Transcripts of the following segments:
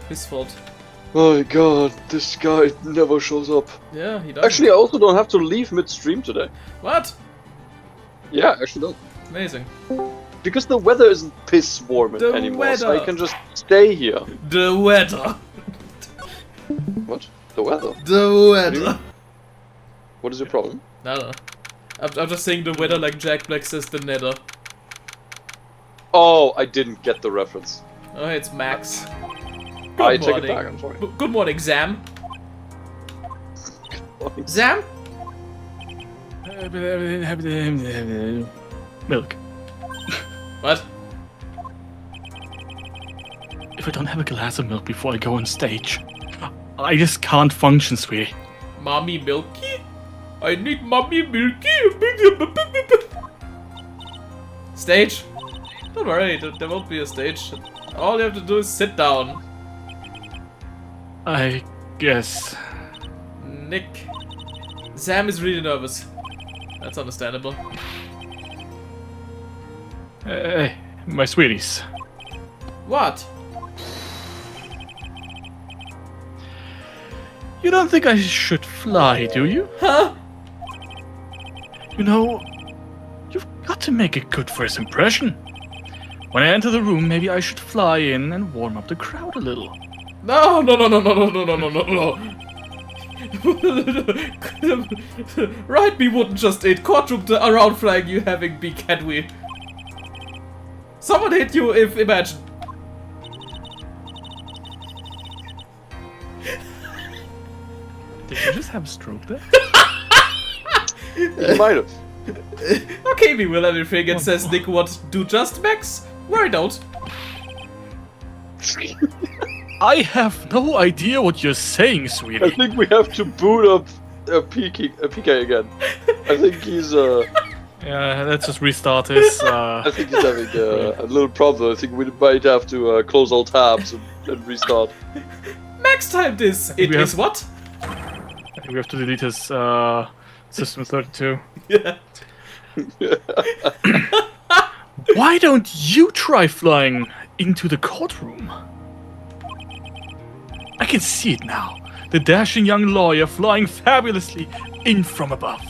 his fault. Oh my god, this guy never shows up. Yeah, he does. Actually, I also don't have to leave mid-stream today. What? Yeah, I actually don't. Amazing. Because the weather isn't piss warm anymore, so I can just stay here. The weather. What? The weather? The weather. What is your problem? No. I'm just saying the weather like Jack Black says the nether. Oh, I didn't get the reference. Oh, it's Max. I take it back, I'm sorry. Good morning, Zam. Zam? Milk. What? If I don't have a glass of milk before I go on stage, I just can't function, sweetie. Mommy Milky? I need Mommy Milky. Stage? Don't worry, there won't be a stage. All you have to do is sit down. I guess. Nick. Sam is really nervous. That's understandable. Hey, my sweeties. What? You don't think I should fly, do you? Huh? You know, you've got to make a good first impression. When I enter the room, maybe I should fly in and warm up the crowd a little. No. Right, we wouldn't just eat quadruple around flying you having big head we. Someone hit you if imagine. Did you just have a stroke there? You might have. Okay, we will everything. It says Nick what do just Max? Worry don't. I have no idea what you're saying, I sweetie. think we have to boot up PK again. I think he's Yeah, let's just restart this. I think he's having a little problem. I think we might have to close all tabs and restart. Max time this. It is what? I think we have to delete his System 32. Yeah. Why don't you try flying into the courtroom? I can see it now. The dashing young lawyer flying fabulously in from above.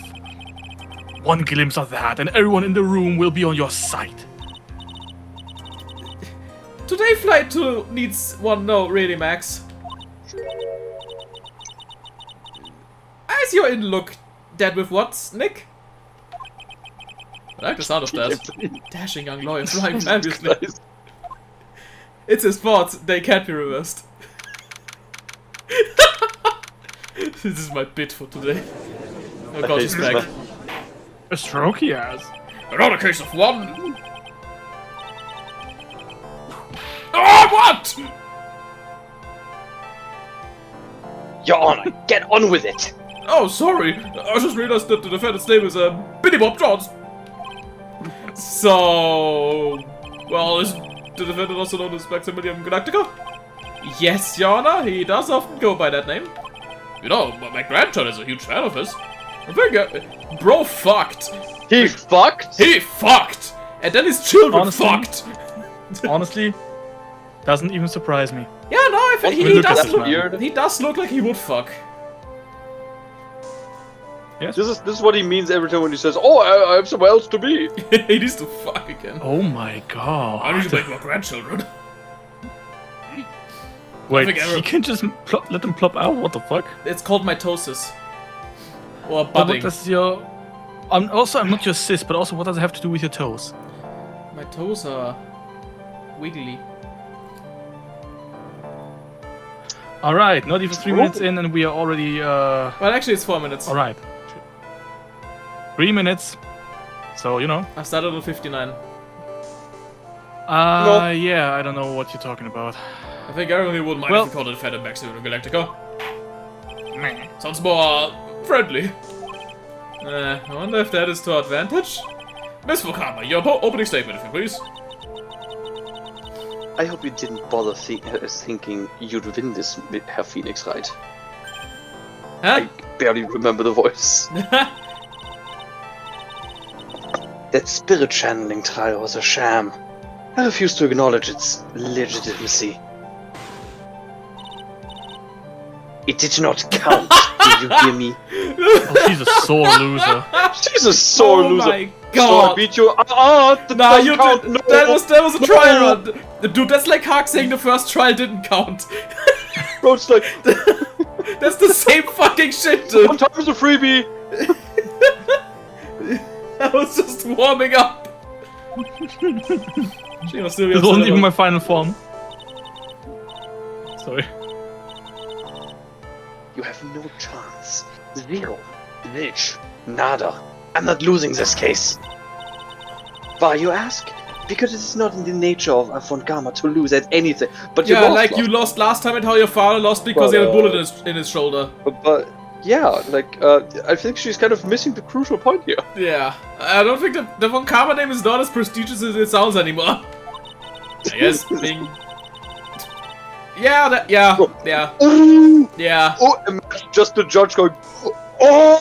One glimpse of that and everyone in the room will be on your side. Today flight 2 needs one no, really, Max. As your in look dead with what, Nick? I like the sound of that. Dashing young lawyer flying fabulously. It's his fault, they can't be reversed. This is my bit for today. Oh god, he's back. A stroke he has. Another case of one! Oh, what?! Your Honor, get on with it! Oh, sorry! I just realized that the defendant's name is Billy Bob Jones! So... well, is the defendant also known as Maximilian Galactica? Yes, Your Honor, he does often go by that name. You know, my grandchild is a huge fan of his. I think, bro fucked. He fucked? He fucked! And then his children Honestly? fucked! Honestly, doesn't even surprise me. Yeah, no, I think Look he at does that look... man. He does look like he would fuck. Yes. This is what he means every time when he says, "Oh, I have somewhere else to be." He needs to fuck again. Oh my god. I need to make more grandchildren. Wait, he can just let them plop out? What the fuck? It's called mitosis. Or But budding. what does your... I'm not your sis, but also what does it have to do with your toes? My toes are wiggly. Alright, not even 3 minutes in and we are already... Well, actually it's 4 minutes. Alright. 3 minutes. So, you know. I started on 59. Yeah, I don't know what you're talking about. I think everyone here wouldn't mind if we called it Defendant Maximilian Galactica. Sounds more friendly. I wonder if that is to our advantage? Miss Fukama, your opening statement, if you please. I hope you didn't bother thinking you'd win this, Herr Phoenix, right? Huh? I barely remember the voice. That spirit channeling trial was a sham. I refuse to acknowledge its legitimacy. It did not count. Did you hear me? Oh, she's a sore loser. She's a sore Oh loser. my So I god! beat you. That Nah, doesn't you count. did. No. That was a No. trial run. Dude, that's like Hawk saying the first trial didn't count. Bro, it's like That's the same fucking shit, dude. one time is a freebie. I was just warming up. She was still This wasn't even my final form. Sorry. You have no chance. Zero. Zilch. Nada. I'm not losing this case. Why, you ask? Because it is not in the nature of a von Gamma to lose at anything. But you Yeah, lost like last you lost last time and how your father lost because he had a bullet in his shoulder. But yeah, like I think she's kind of missing the crucial point here. Yeah, I don't think the von Karma name is not as prestigious as it sounds anymore. I guess being... Yeah, yeah. Ooh, Yeah. oh, imagine just the judge going, oh,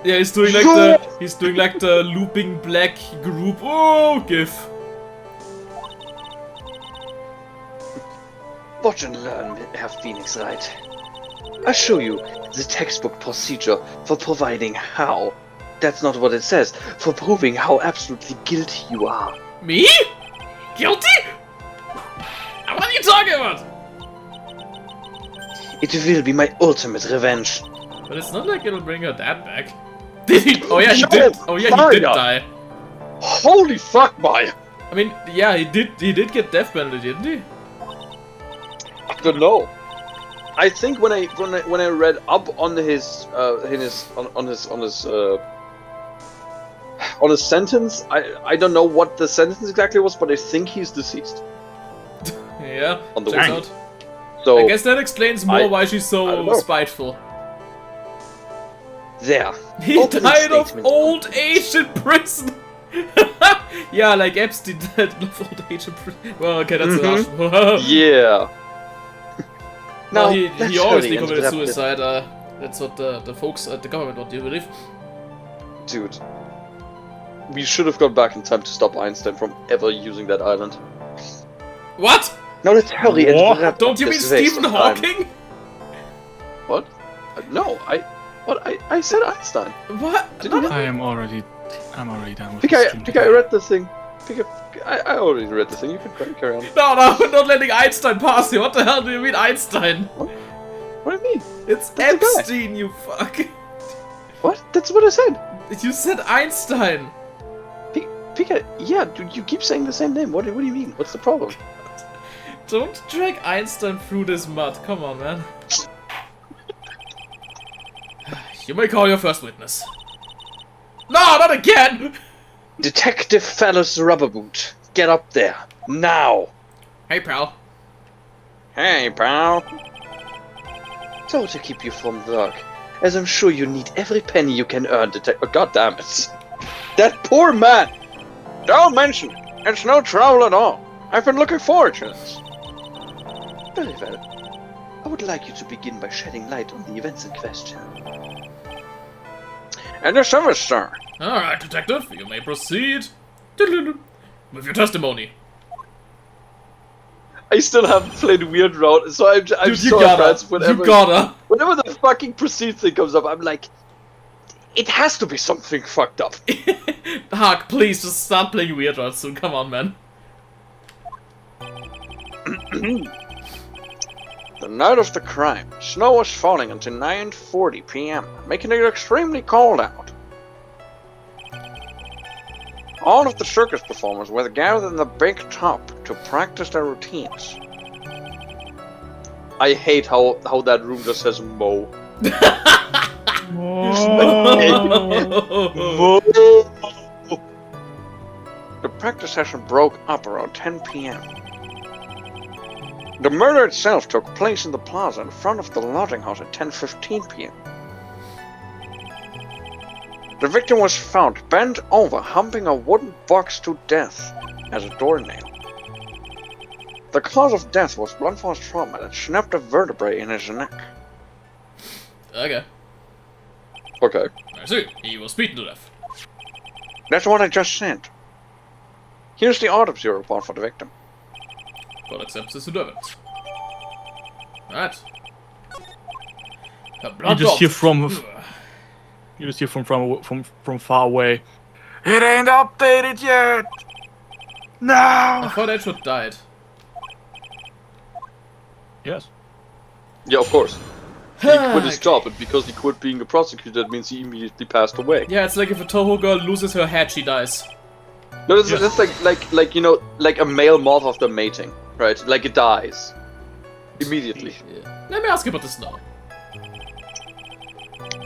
Yeah, he's doing like the looping black group. Oh, gif. watch and learn, Herr Phoenix Wright. I'll show you the textbook procedure for providing how. That's not what it says. For proving how absolutely guilty you are. Me? Guilty? What are you talking about? It will be my ultimate revenge. But it's not like it'll bring her dad back. Did he? Oh yeah, he Shut did. up, Oh yeah, he did Maya. die. Holy fuck, Maya! I mean, yeah, he did get death penalty, didn't he? I don't know. I think when I read up on his sentence, I don't know what the sentence exactly was, but I think he's deceased. Yeah. On the turns way. out. So I guess that explains more why she's I don't so know. spiteful. there. He Opening died of statement. old age in prison. Yeah, like Epstein died of old age in prison. Well, okay, that's enough. Yeah. Well, Now he let's obviously hurry and committed wrap this- suicide. That's what the folks at the government want, do you believe? Dude, we should have gone back in time to stop Einstein from ever using that island. What? Now let's hurry and What? wrap Don't up you mean this waste Stephen of time. Hawking? What? No, I said Einstein. What? Did you I'm already done with I this think I read the thing. I already read the thing. You can carry on. No, we're not letting Einstein pass here. What the hell do you mean Einstein? What do you mean? It's That's the guy. Epstein, you fuck. What? That's what I said. You said Einstein. Pika, yeah, dude, you keep saying the same name. What do you mean? What's the problem? Don't drag Einstein through this mud. Come on, man. You may call your first witness. No, not again! Detective Phallus Rubberboot, get up there now. Hey, pal. Hey, pal. So to keep you from work, as I'm sure you need every penny you can earn, Oh, God damn it! That poor man. Don't mention it. It's no trouble at all. I've been looking forward to this. Very well. I would like you to begin by shedding light on the events in question. And your service, sir. Alright, detective, you may proceed with your testimony. I still haven't played Weird Route, so I'm Dude, you so gotta. impressed You gotta. Whenever the fucking proceed thing comes up, I'm like, it has to be something fucked up. Hawk, please just start playing Weird Route soon. Come on, man. The night of the crime, snow was falling until 9:40 p.m., making it extremely cold out. All of the circus performers were gathered in the big top to practice their routines. I hate how that room just says Mo. Mo. The practice session broke up around 10 p.m. The murder itself took place in the plaza in front of the lodging house at 10:15 p.m. The victim was found bent over, humping a wooden box to death as a doornail. The cause of death was blunt force trauma that snapped a vertebrae in his neck. Okay. Okay. I see. He was beaten to death. That's what I just said. Here's the autopsy report for the victim. God accepts his evidence. Alright. A You blood just hear box. from far away. It ain't updated yet. I No. thought Edgewood died. Yes. Yeah, of course. He quit his job, and because he quit being a prosecutor, that means he immediately passed away. Yeah, it's like if a Toho girl loses her head, she dies. No, it's like you know, like a male moth after mating, right? Like it dies immediately. Yeah. Let me ask you about the snow.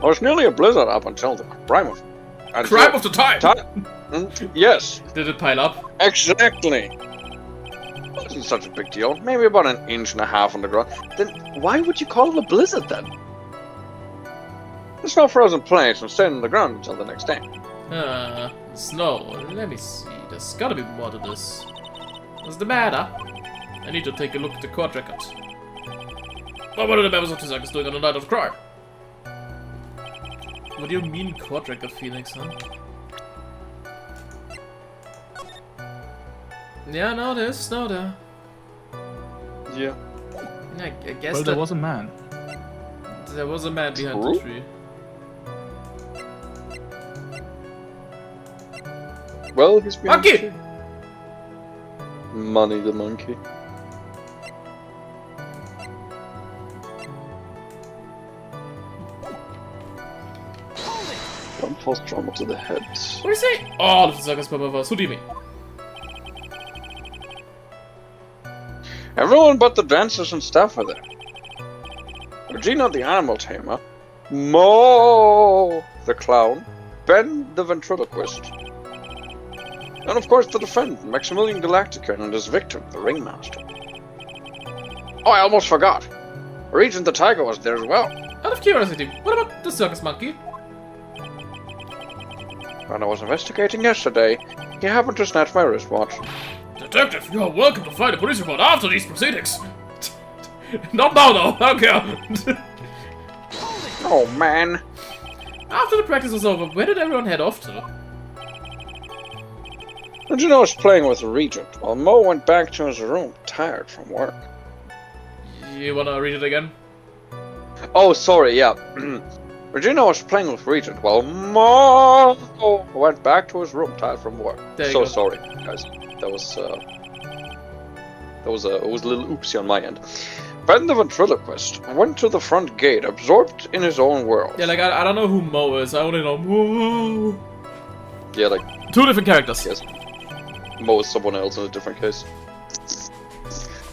I was nearly a blizzard up until the crime of Crime of the time! Yes, Did it pile up? exactly. Wasn't such a big deal. Maybe about 1.5 inches on the ground. Then why would you call it a blizzard then? There's no frozen place and stayed on the ground until the next day. Snow. Let me see. There's gotta be more to this. What's the matter? I need to take a look at the court records. What were the members of the circus doing on the night of crime? What do you mean court record, Phoenix, huh? Yeah, no, there's snow there. Yeah. I guess Well, there was a man. there was a man behind True. the tree. Well, he's behind Monkey! the tree. Money the monkey. One false trauma to the head. What do you say? All of the circus performers. Who do you mean? Everyone but the dancers and staff are there. Regina the animal tamer, Mo the clown, Ben the ventriloquist, and of course the defendant, Maximilian Galactica, and his victim, the ringmaster. Oh, I almost forgot. Regent the tiger was there as well. Out of curiosity, what about the circus monkey? When I was investigating yesterday, he happened to snatch my wristwatch. Detective, you are welcome to file a police report after these proceedings. Not now, though. Okay. Oh man. After the practice was over, where did everyone head off to? Regina was playing with the Regent, while Mo went back to his room, tired from work. You wanna read it again? Oh, sorry, yeah. Regina was playing with Regent while Mo went back to his room tired from work. There you So go. sorry, guys. That was a little oopsie on my end. Ben the ventriloquist went to the front gate, absorbed in his own world. Yeah, like, I don't know who Mo is. I only know Mo. Yeah, like, Two different characters. yes. Mo is someone else in a different case.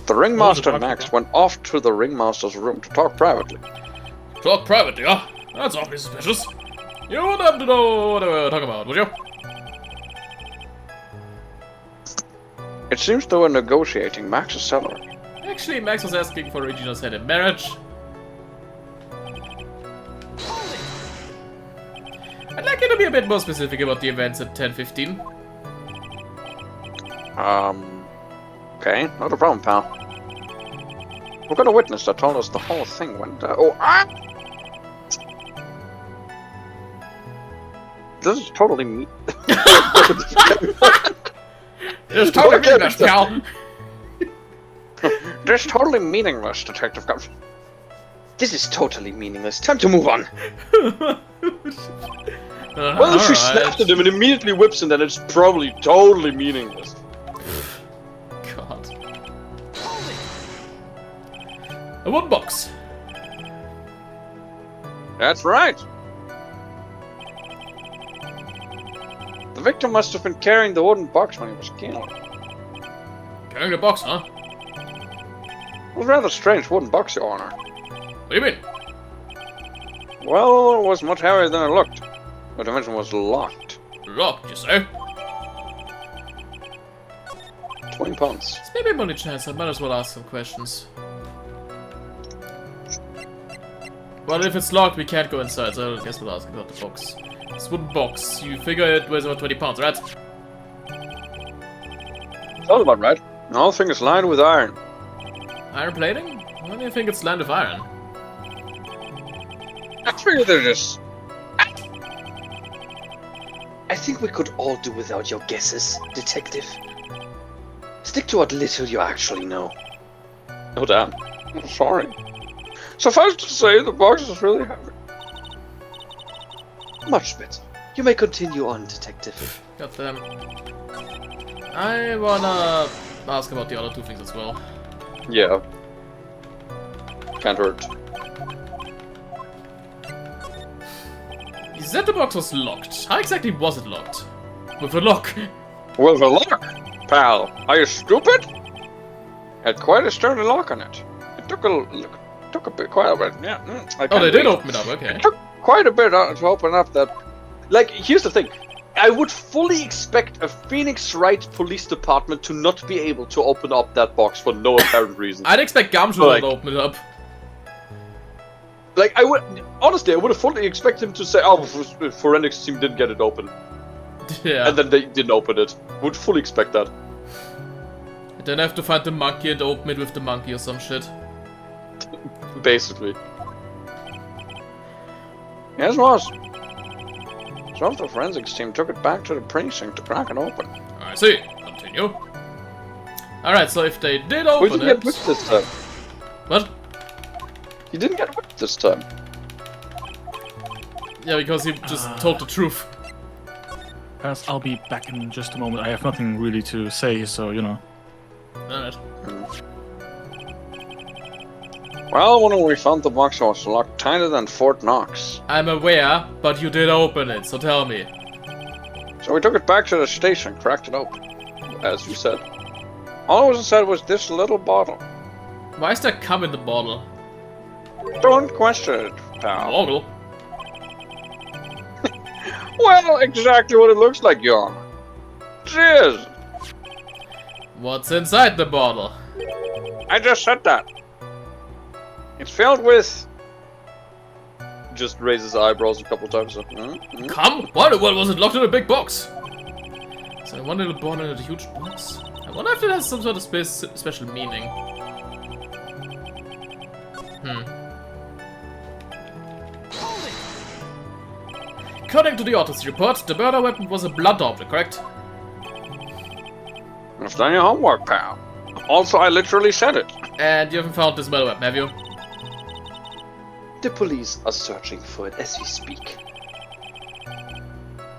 The ringmaster and Max went off to the ringmaster's room to talk privately. Talk privately, huh? That's awfully suspicious. You wouldn't have to know what they were talking about, would you? It seems they were negotiating Max's salary. Actually, Max was asking for Regina's hand in marriage. I'd like you to be a bit more specific about the events at 10:15. Okay, not a problem, pal. We've got a witness that told us the whole thing went This is totally me. It's totally meaningless, pal. This is totally meaningless, Detective Gubbs. This is totally meaningless. Time to move on. Well, if she snapped at him and immediately whips him, then it's probably totally meaningless. God. A wooden box. That's right. The victim must have been carrying the wooden box when he was killed. Carrying the box, huh? It was a rather strange wooden box, Your Honor. What do you mean? Well, it was much heavier than it looked. The dimension was locked. Locked, you say? 20 pounds. It's maybe my only chance. I might as well ask some questions. Well, if it's locked, we can't go inside, so I guess we'll ask about the box. This wooden box, you figure it weighs about 20 pounds, right? Sounds about right. The whole thing is lined with iron. Iron plating? Why do you think it's lined with iron? I figured they're just... I think we could all do without your guesses, Detective. Stick to what little you actually know. Oh damn. I'm sorry. Suffice to say, the box is really heavy. Much better. You may continue on, Detective. Got them. I wanna ask about the other two things as well. Yeah. Can't hurt. You said the box was locked. How exactly was it locked? With a lock. With a lock, pal. Are you stupid? Had quite a sturdy lock on it. It took quite a bit. Yeah. Oh, they did open it up. Okay. It took quite a bit to open up that. Like, here's the thing. I would fully expect a Phoenix Wright police department to not be able to open up that box for no apparent reason. I'd expect Gumshoe to open it up. Like, I would have fully expected him to say, "Oh, the forensics team didn't get it open," Yeah. and then they didn't open it. Would fully expect that. Then I have to find the monkey and open it with the monkey or some shit. Basically. Yes, it was. So if the forensics team took it back to the precinct to crack it open. I see. Continue. Alright, so if they did We open didn't it... get whipped this time. What? He didn't get whipped this time. Yeah, because he just told the truth. Perhaps I'll be back in just a moment. I have nothing really to say, so, you know. Alright. Well, when we found the box, it was locked tighter than Fort Knox. I'm aware, but you did open it, so tell me. So we took it back to the station, cracked it open. As you said. All it was inside was this little bottle. Why is there cum in the bottle? Don't question it, pal. Bottle? Well, exactly what it looks like, Jon. Cheers! What's inside the bottle? I just said that. It's filled with... Just raises eyebrows a couple times. So, Cum? What was it locked in a big box? So one little bottle in a huge box? I wonder if it has some sort of special meaning. According to the autopsy report, the murder weapon was a blunt object, correct? You've done your homework, pal. Also, I literally said it. And you haven't found this murder weapon, have you? The police are searching for it as we speak.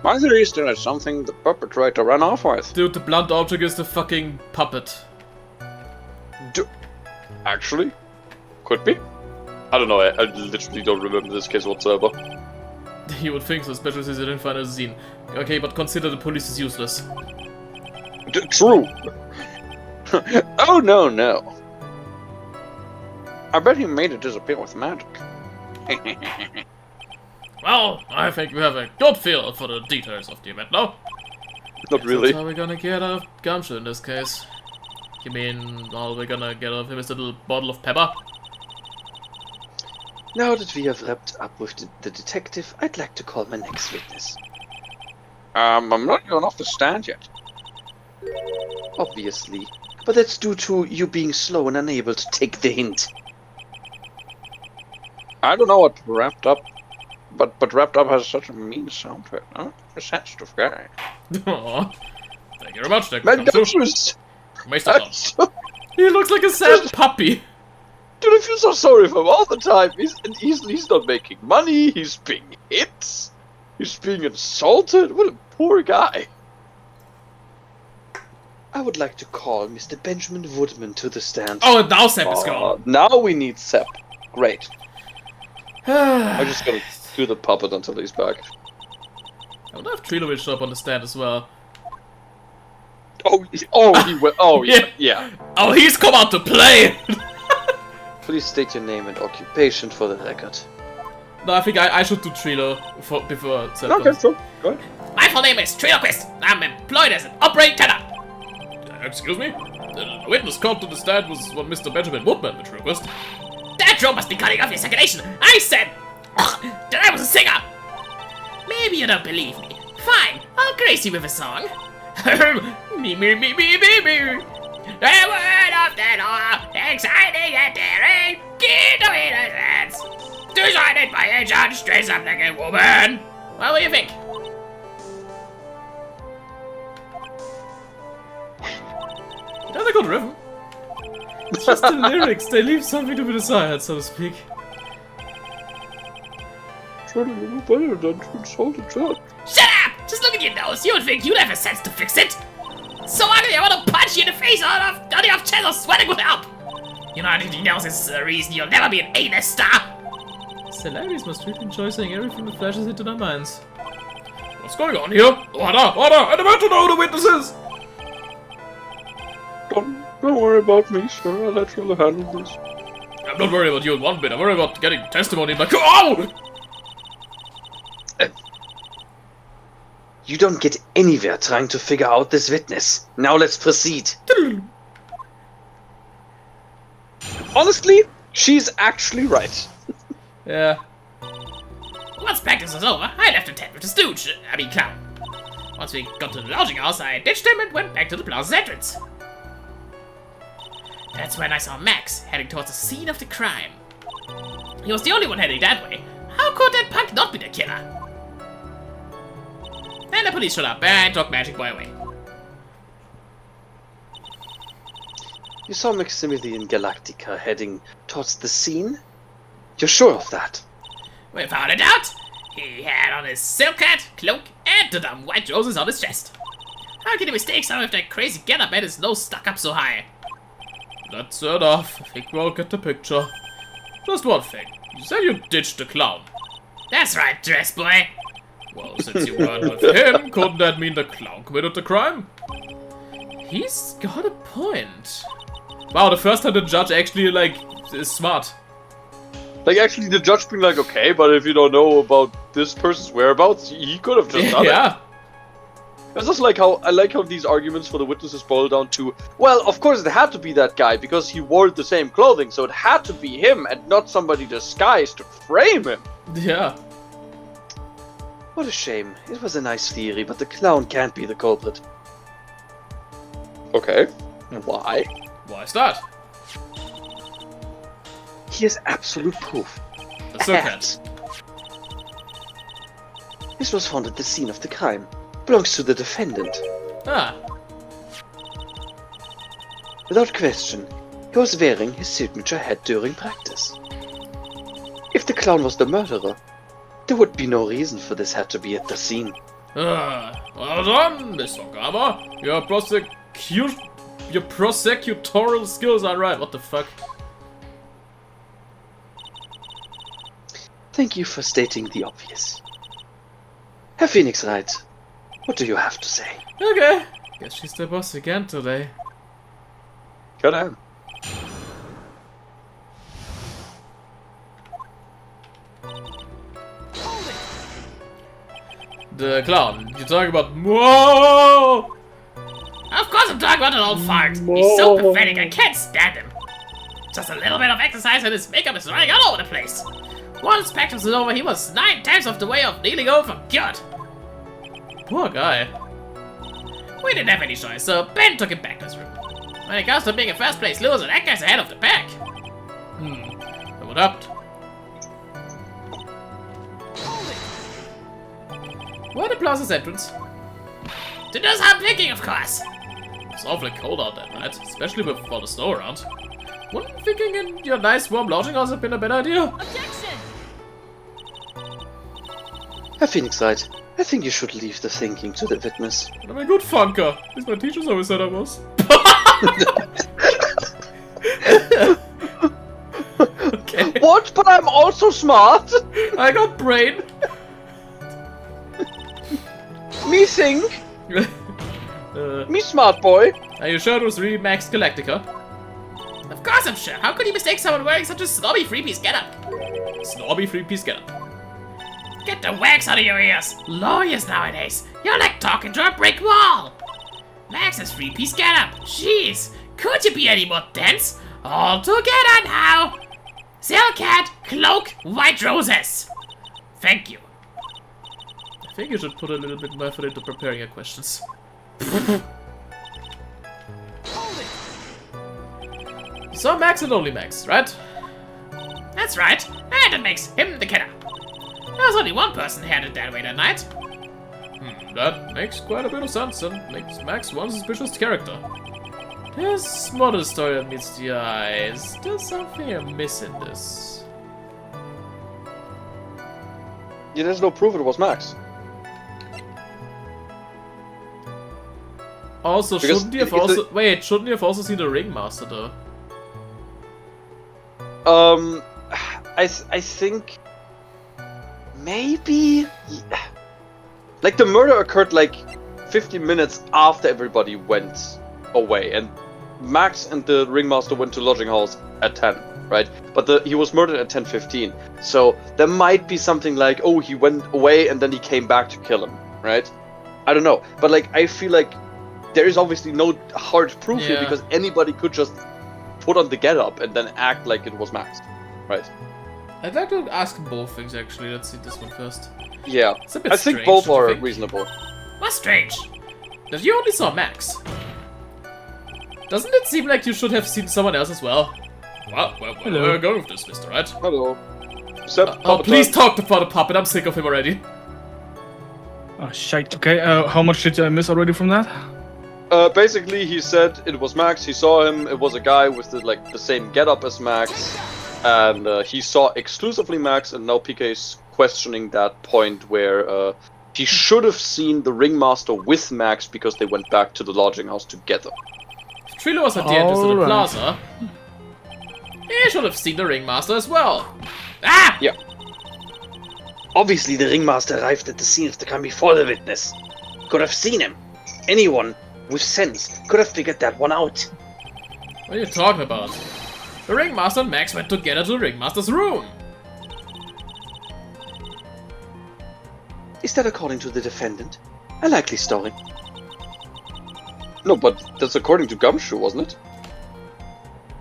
My theory is that it's something the perpetrator ran off with. Dude, the blunt object is the fucking puppet. Actually? Could be? I don't know, I literally don't remember this case whatsoever. You would think so, especially since you didn't find a scene. Okay, but consider the police is useless. True. Oh, no. I bet he made it disappear with magic. Well, I think we have a good feel for the details of the event now. Not really. That's how we're gonna get out of Gumshoe in this case. You mean all we're gonna get out of him is a little bottle of pepper? Now that we have wrapped up with the detective, I'd like to call my next witness. I'm not even off the stand yet. Obviously. But that's due to you being slow and unable to take the hint. I don't know what wrapped up, but wrapped up has such a mean sound to it. Huh? A sensitive guy. Aww. Thank you very much, Nick. Man, don't you... He looks like a sad puppy. Dude, I feel so sorry for him all the time. He's not making money, he's being hit, he's being insulted. What a poor guy. I would like to call Mr. Benjamin Woodman to the stand. Oh, and now Sepp is gone. Now we need Sepp. Great. I'm just gonna do the puppet until he's back. I wonder if Trilo will show up on the stand as well. He will. Oh, yeah. Oh, he's come out to play! Please state your name and occupation for the record. No, I think I should do Trilo before Sepp Okay, comes. sure. Go ahead. My full name is Trilo Quist. I'm employed as an operator. Excuse me? The witness called to the stand was one Mr. Benjamin Woodman, the request. That Joe must be cutting off your circulation. I said that I was a singer. Maybe you don't believe me. Fine, I'll grace you with a song. Me. The word of the law, exciting and daring, key to innocence. Decided by a judge dressed up like a woman. What do you think? That's a good rhythm. It's just the lyrics, they leave something to be desired, so to speak. trying to do better than to insult a judge. Shut up! Just look at your nose. You would think you'd have a sense to fix it. So ugly, I want to punch you in the face on the off chest or sweating with help. You know, anything else is the reason you'll never be an A-list star. Celebrities must really enjoy saying everything that flashes into their minds. What's going on here? Order! I demand to know who the witness is! Don't worry about me, sir. I'll let you handle this. I'm not worried about you in one bit. I'm worried about getting testimony in my Oh! You don't get anywhere trying to figure out this witness. Now let's proceed. Honestly, she's actually right. Yeah. Once practice was over, I left the tent with the stooge, clown. Once we got to the lodging house, I ditched him and went back to the plaza's entrance. That's when I saw Max heading towards the scene of the crime. He was the only one heading that way. How could that punk not be the killer? Then the police showed up and took Magic Boy away. You saw Maximilian Galactica heading towards the scene? You're sure of that? We found it out. He had on his silk hat, cloak, and the dumb white roses on his chest. How can he mistake someone with that crazy getup and his nose stuck up so high? That's enough. I think we all get the picture. Just one thing. You said you ditched the clown. That's right, dress boy. Well, since you weren't with him, couldn't that mean the clown committed the crime? He's got a point. Wow, the first time the judge actually, like, is smart. Like, actually, the judge being like, okay, but if you don't know about this person's whereabouts, he could have just done it. Yeah. It's just like how I like how these arguments for the witnesses boil down to, well, of course it had to be that guy because he wore the same clothing, so it had to be him and not somebody disguised to frame him. Yeah. What a shame. It was a nice theory, but the clown can't be the culprit. Okay. Why? Why is that? He has absolute proof. The Circus. This was found at the scene of the crime. Belongs to the defendant. Ah. Without question, he was wearing his signature hat during practice. If the clown was the murderer, there would be no reason for this hat to be at the scene. Well done, Mr. Gama. Your prosecutorial skills are right. What the fuck? Thank you for stating the obvious. Herr Phoenix Wright, what do you have to say? Okay. Guess she's the boss again today. Good on. The clown. You talking about? Whoa! Of course I'm talking about an old fart. He's so pathetic, I can't stand him. Just a little bit of exercise and his makeup is running all over the place. Once practice was over, he was 9 times off the way of kneeling over for good. Poor guy. We didn't have any choice, so Ben took him back to his room. When it comes to being a first place loser, that guy's ahead of the pack. And what happened? Why the plaza's entrance? To do some picking, of course. It's awfully cold out that night, especially with all the snow around. Wouldn't thinking in your nice warm lodging house have been a better idea? Objection! Herr Phoenix Wright, I think you should leave the thinking to the witness. I'm a good funker. As my teachers always said I was. Okay. What? But I'm also smart! I got brain. Me think! uh, Me smart boy! are you sure it was really Max Galactica? Of course I'm sure. How could you mistake someone wearing such a snobby three-piece getup? Snobby three-piece getup. Get the wax out of your ears. Lawyers nowadays, you're like talking to a brick wall. Max's three-piece getup. Jeez, could you be any more dense? All together now. Silk hat, cloak, white roses. Thank you. I think you should put a little bit more effort into preparing your questions. You saw Max and only Max, right? That's right, and it makes him the killer. There was only one person headed that way that night. That makes quite a bit of sense and makes Max one suspicious character. There's more to the story that meets the eyes. There's something amiss in this. Yeah, there's no proof it was Max. Also, Because shouldn't you have it's also... Wait, shouldn't you have also seen the Ringmaster, though? I think maybe like the murder occurred like 15 minutes after everybody went away, and Max and the Ringmaster went to lodging halls at 10, right? But he was murdered at 10:15, so there might be something like, oh, he went away and then he came back to kill him, right? I don't know, but like I feel like there is obviously no hard proof here Yeah. because anybody could just put on the getup and then act like it was Max, right? I'd like to ask both things, actually. Let's see this one first. Yeah, It's a bit I think strange, both don't you are think? reasonable. What's strange? That you only saw Max. Doesn't it seem like you should have seen someone else as well? Well, Hello. we're going with this, Mr. Wright. Hello. Except Oh, please talk to the puppet. I'm sick of him already. Oh, shite. Okay, how much did I miss already from that? Basically, he said it was Max. He saw him. It was a guy with the same getup as Max, and he saw exclusively Max. And now PK is questioning that point where he should have seen the Ringmaster with Max because they went back to the lodging house together. If Trilo was at the entrance to the Alright. plaza, he should have seen the Ringmaster as well. Ah! Yeah. Obviously, the Ringmaster arrived at the scene of the crime before the witness. Could have seen him. Anyone with sense could have figured that one out. What are you talking about? The Ringmaster and Max went together to the Ringmaster's room. Is that according to the defendant? A likely story. No, but that's according to Gumshoe, wasn't it?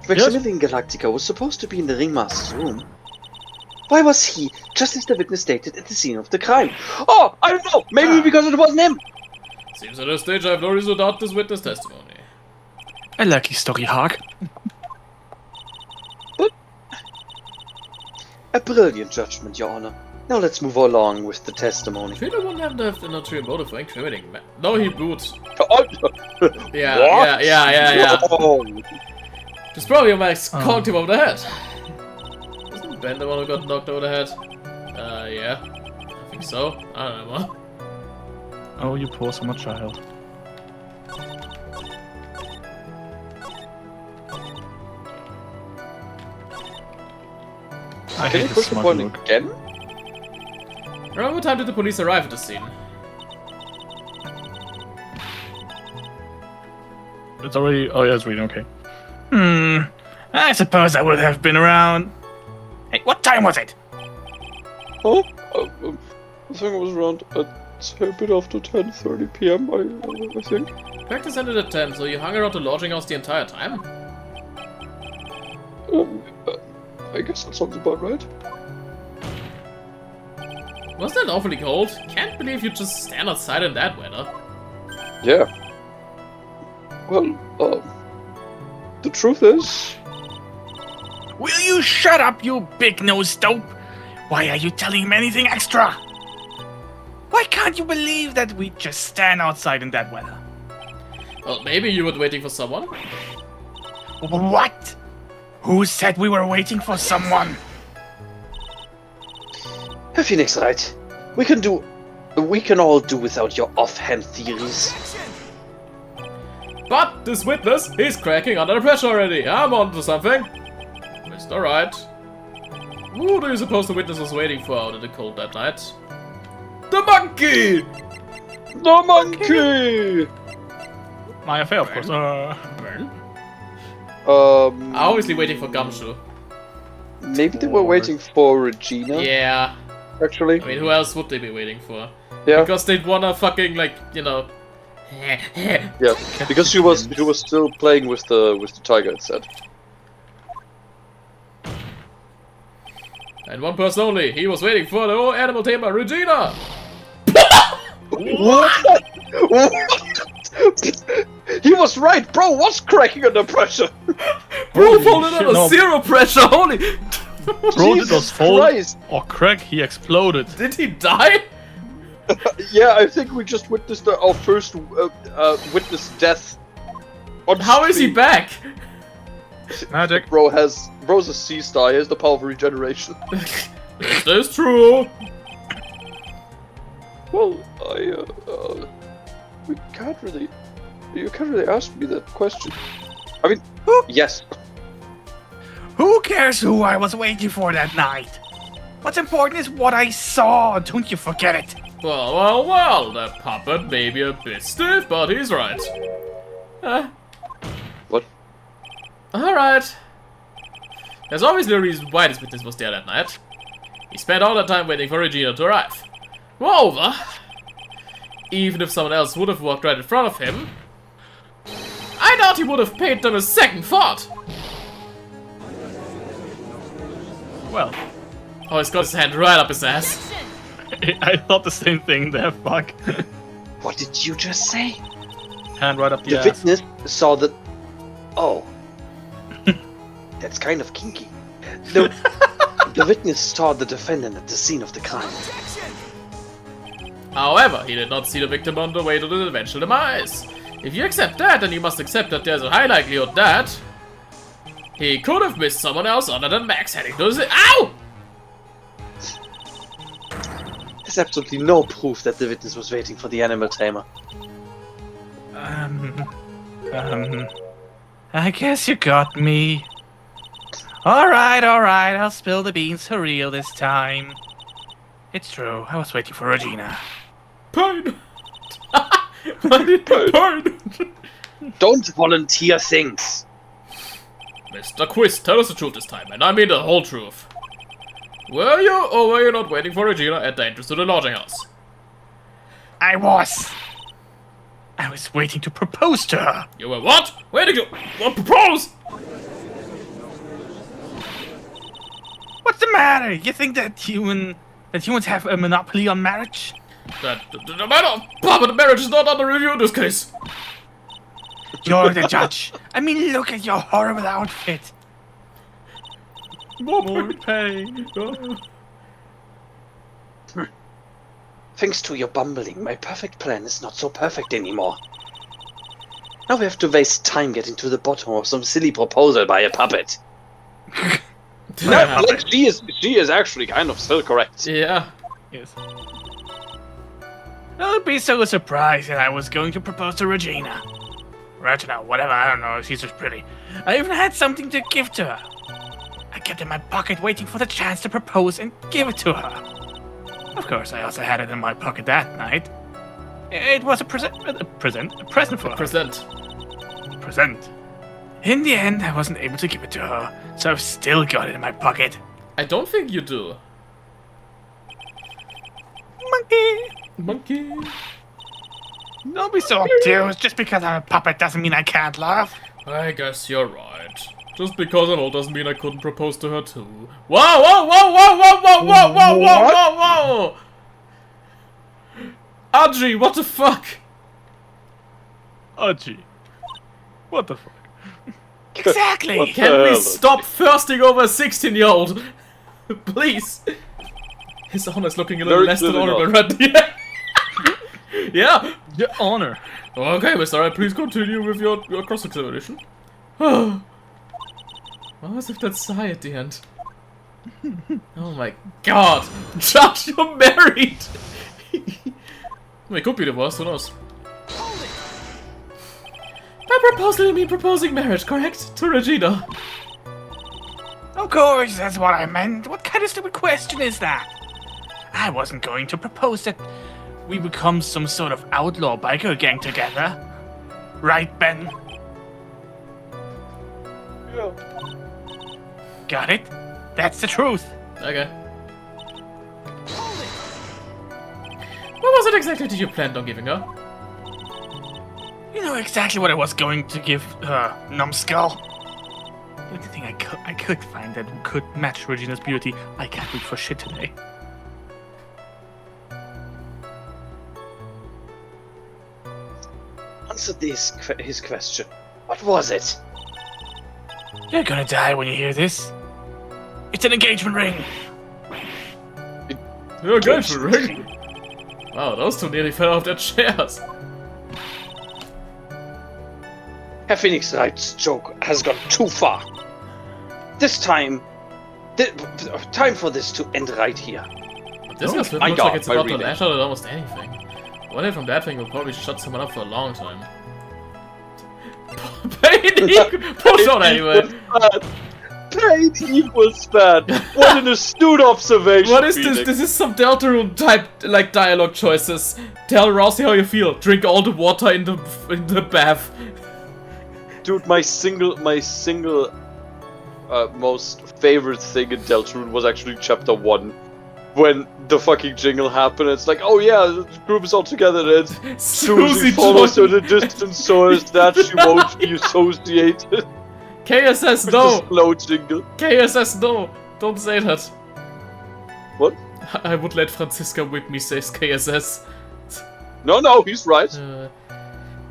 Maximilian Galactica was supposed to be in the Ringmaster's room. Why was he, just as the witness stated, at the scene of the crime? Oh, I don't know. Maybe because it wasn't him. Seems at this stage I have no reason to doubt this witness testimony. A lucky story, Hawk. A brilliant judgment, Your Honor. Now let's move along with the testimony. Trilo wouldn't have to have an ulterior motive for incriminating Max. No, he boots. Oh, Yeah, yeah. Oh. It's probably Max Oh. conked him over the head. Wasn't Ben the one who got knocked over the head? Yeah. I think so. I don't know. Oh, you poor summer child. I Can hate you this push the smug point look. again? Around what time did the police arrive at the scene? It's already... Oh, yeah, it's reading, okay. I suppose I would have been around... Hey, what time was it? Huh? I think it was around a bit after 10:30 p.m. I think. Practice ended at 10, so you hung around the lodging house the entire time? I guess that sounds about right. Wasn't that awfully cold? Can't believe you just stand outside in that weather. Yeah. Well, the truth is, Will you shut up, you big-nosed dope? Why are you telling him anything extra? Why can't you believe that we just stand outside in that weather? Well, maybe you were waiting for someone? What? Who said we were waiting for someone? Phoenix, right? We can all do without your offhand theories. But this witness, he's cracking under the pressure already. I'm on to something. Mr. Wright. Who do you suppose the witness was waiting for out in the cold that night? The monkey! the monkey. My affair, of course. Vern? Obviously waiting for Gumshoe. Maybe they were waiting for Regina. Yeah. Actually. I mean, who else would they be waiting for? Yeah. Because they'd wanna fucking, like, you know... Yeah. Because she was still playing with the tiger. It said. And one person only. He was waiting for the old animal tamer, Regina! What? He was right, bro. Was cracking under pressure. Bro, Holy folded shit, under no. zero pressure, holy... Bro, did Jesus those fold? Christ. Or crack, he exploded. Did he die? Yeah, I think we just witnessed our first witness death. On How is he stream. back? Magic. Bro's a sea star. He has the power of regeneration. That is true. Well, you can't really ask me that question. I mean, yes. Who cares who I was waiting for that night? What's important is what I saw, don't you forget it. Well, the puppet may be a bit stiff, but he's right. What? Alright. There's obviously a reason why this witness was there that night. He spent all that time waiting for Regina to arrive. Moreover, even if someone else would have walked right in front of him, I doubt he would have paid them a second thought. Well, Oh, he's got his hand right up his ass. I thought the same thing there, fuck. What did you just say? Hand right up the The ass. witness saw the... Oh. That's kind of kinky. The witness saw the defendant at the scene of the crime. However, he did not see the victim on the way to the eventual demise. If you accept that, then you must accept that there's a high likelihood that he could have missed someone else other than Max heading to the... Ow! There's absolutely no proof that the witness was waiting for the animal tamer. I guess you got me. Alright, I'll spill the beans for real this time. It's true, I was waiting for Regina. Pardon! Pardon! Don't volunteer things! Mr. Quiz, tell us the truth this time, and I mean the whole truth. Were you or were you not waiting for Regina at the entrance to the lodging house? I was waiting to propose to her. You were what? Waiting to... What, propose? What's the matter? You think that humans have a monopoly on marriage? The matter of puppet marriage is not under review in this case. You're the judge. I mean, look at your horrible outfit. More pain. Thanks to your bumbling, my perfect plan is not so perfect anymore. Now we have to waste time getting to the bottom of some silly proposal by a puppet. No, like, she is actually kind of still correct. Yeah. Yes. Don't be so surprised that I was going to propose to Regina. Regina, whatever, I don't know, she's just pretty. I even had something to give to her. I kept it in my pocket waiting for the chance to propose and give it to her. Of course, I also had it in my pocket that night. It was a present for her. Present. In the end, I wasn't able to give it to her, so I've still got it in my pocket. I don't think you do. Monkey. Don't be so obtuse. Just because I'm a puppet doesn't mean I can't laugh. I guess you're right. Just because I'm old doesn't mean I couldn't propose to her too. Whoa! Audrey, what the fuck? Audrey. What the fuck? Exactly! What? Can we stop thirsting over a 16-year-old? Please. His honor is looking a little Very less than clearly honorable not. right here. Yeah. Your honor. Okay, Mr. Wright, please continue with your cross-examination. What was with that sigh at the end? Oh my god! Josh, you're married! It could be divorced, who knows? By proposal, you mean proposing marriage, correct? To Regina. Of course, that's what I meant. What kind of stupid question is that? I wasn't going to propose that we become some sort of outlaw biker gang together. Right, Ben? Yeah. Got it? That's the truth. Okay. What was it exactly that you planned on giving her? You know exactly what I was going to give Numbskull. The only thing I could find that could match Regina's beauty. I can't wait for shit today. Answer his question. What was it? You're gonna die when you hear this. It's an engagement ring. You're good for ring. Wow, those two nearly fell off their chairs. Herr Phoenix Wright's joke has gone too far. This time... time for this to end right here. This guy's flip My looks God, like it's my about to reading. lash out at almost anything. One hit from that thing will probably shut someone up for a long time. Pain equal... Push on anyway! Pain equals bad. What an astute observation. What is this? Phoenix. This is some Deltarune type, like, dialogue choices. Tell Rousey how you feel. Drink all the water in the bath. Dude, my single most favorite thing in Deltarune was actually chapter 1. When the fucking jingle happened, it's like, oh yeah, the group is all together, and Susie follows her in the distance so as that she won't be associated. KSS, with no! the slow jingle. KSS, no! Don't say that. What? I would let Franziska whip me, says KSS. No, he's right.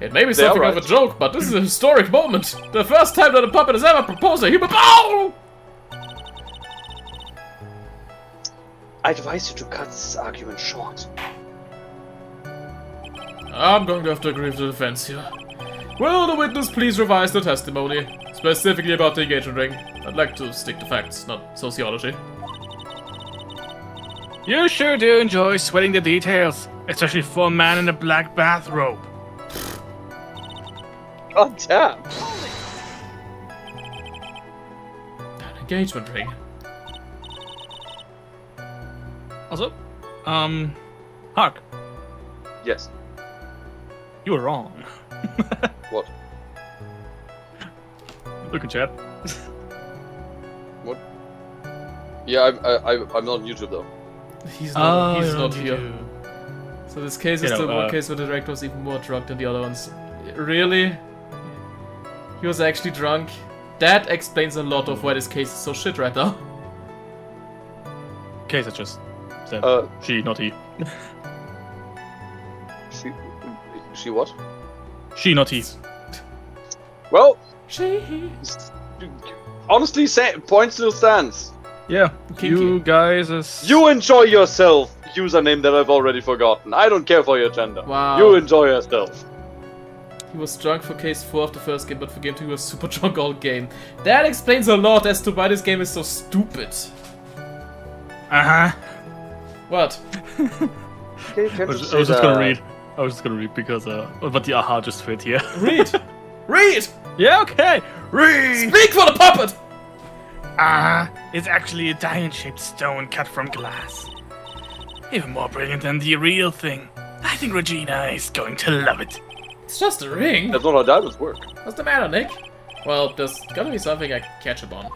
It may be They are something of a right. joke, but this is a historic moment. The first time that a puppet has ever proposed a human. Oh! I advise you to cut this argument short. I'm going to have to agree with the defense here. Will the witness please revise the testimony? Specifically about the engagement ring. I'd like to stick to facts, not sociology. You sure do enjoy sweating the details, especially for a man in a black bathrobe. God damn. An engagement ring. Also, Hark, Yes. you were wrong. What? Look in chat. What? Yeah, I'm not on YouTube though. He's not, he's you're not on here. YouTube. So this case is You know, the one case where the director was even more drunk than the other ones. Really? He was actually drunk? That explains a lot of why this case is so shit right now. Case I just said. She, not he. She what? She, not he. Well, She. honestly, point still stands. Yeah, Kinky. you guys as... You enjoy yourself, username that I've already forgotten. I don't care for your gender. Wow. You enjoy yourself. He was drunk for case 4 of the first game, but for game 2 he was super drunk all game. That explains a lot as to why this game is so stupid. Uh-huh. What? Okay, I was just gonna read. I was just gonna read because, but the aha just fit here. Read! Read! Yeah, okay! Read! Speak for the puppet! It's actually a diamond-shaped stone cut from glass. Even more brilliant than the real thing. I think Regina is going to love it. It's just a ring. That's not how diamonds work. What's the matter, Nick? Well, there's gotta be something I can catch up on.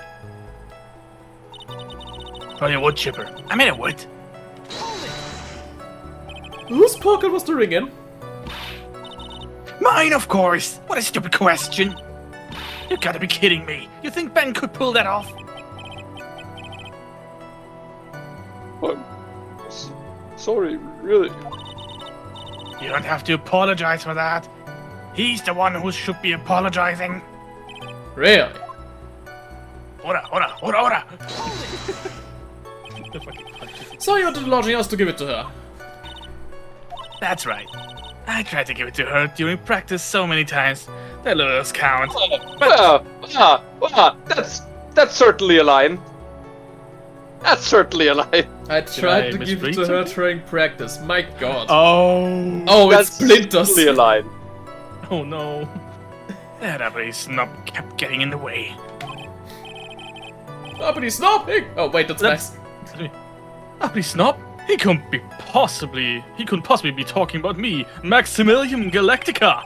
Probably a wood chipper. I made a wood. Whose pocket was the ring in? Mine, of course! What a stupid question! You gotta be kidding me! You think Ben could pull that off? Sorry, really. You don't have to apologize for that. He's the one who should be apologizing. Really? Ora! So you wanted the lodging house to give it to her? That's right. I tried to give it to her during practice so many times. That lose count. That's certainly a line. That's certainly a line. I tried I to give it misread to her something? during practice. My god. Oh. Oh, it's That's splinters. certainly a line. Oh no. That uppity snob kept getting in the way. Uppity snobbing! Oh, wait, that's nice. Uppity snob? He couldn't possibly be talking about me, Maximilian Galactica.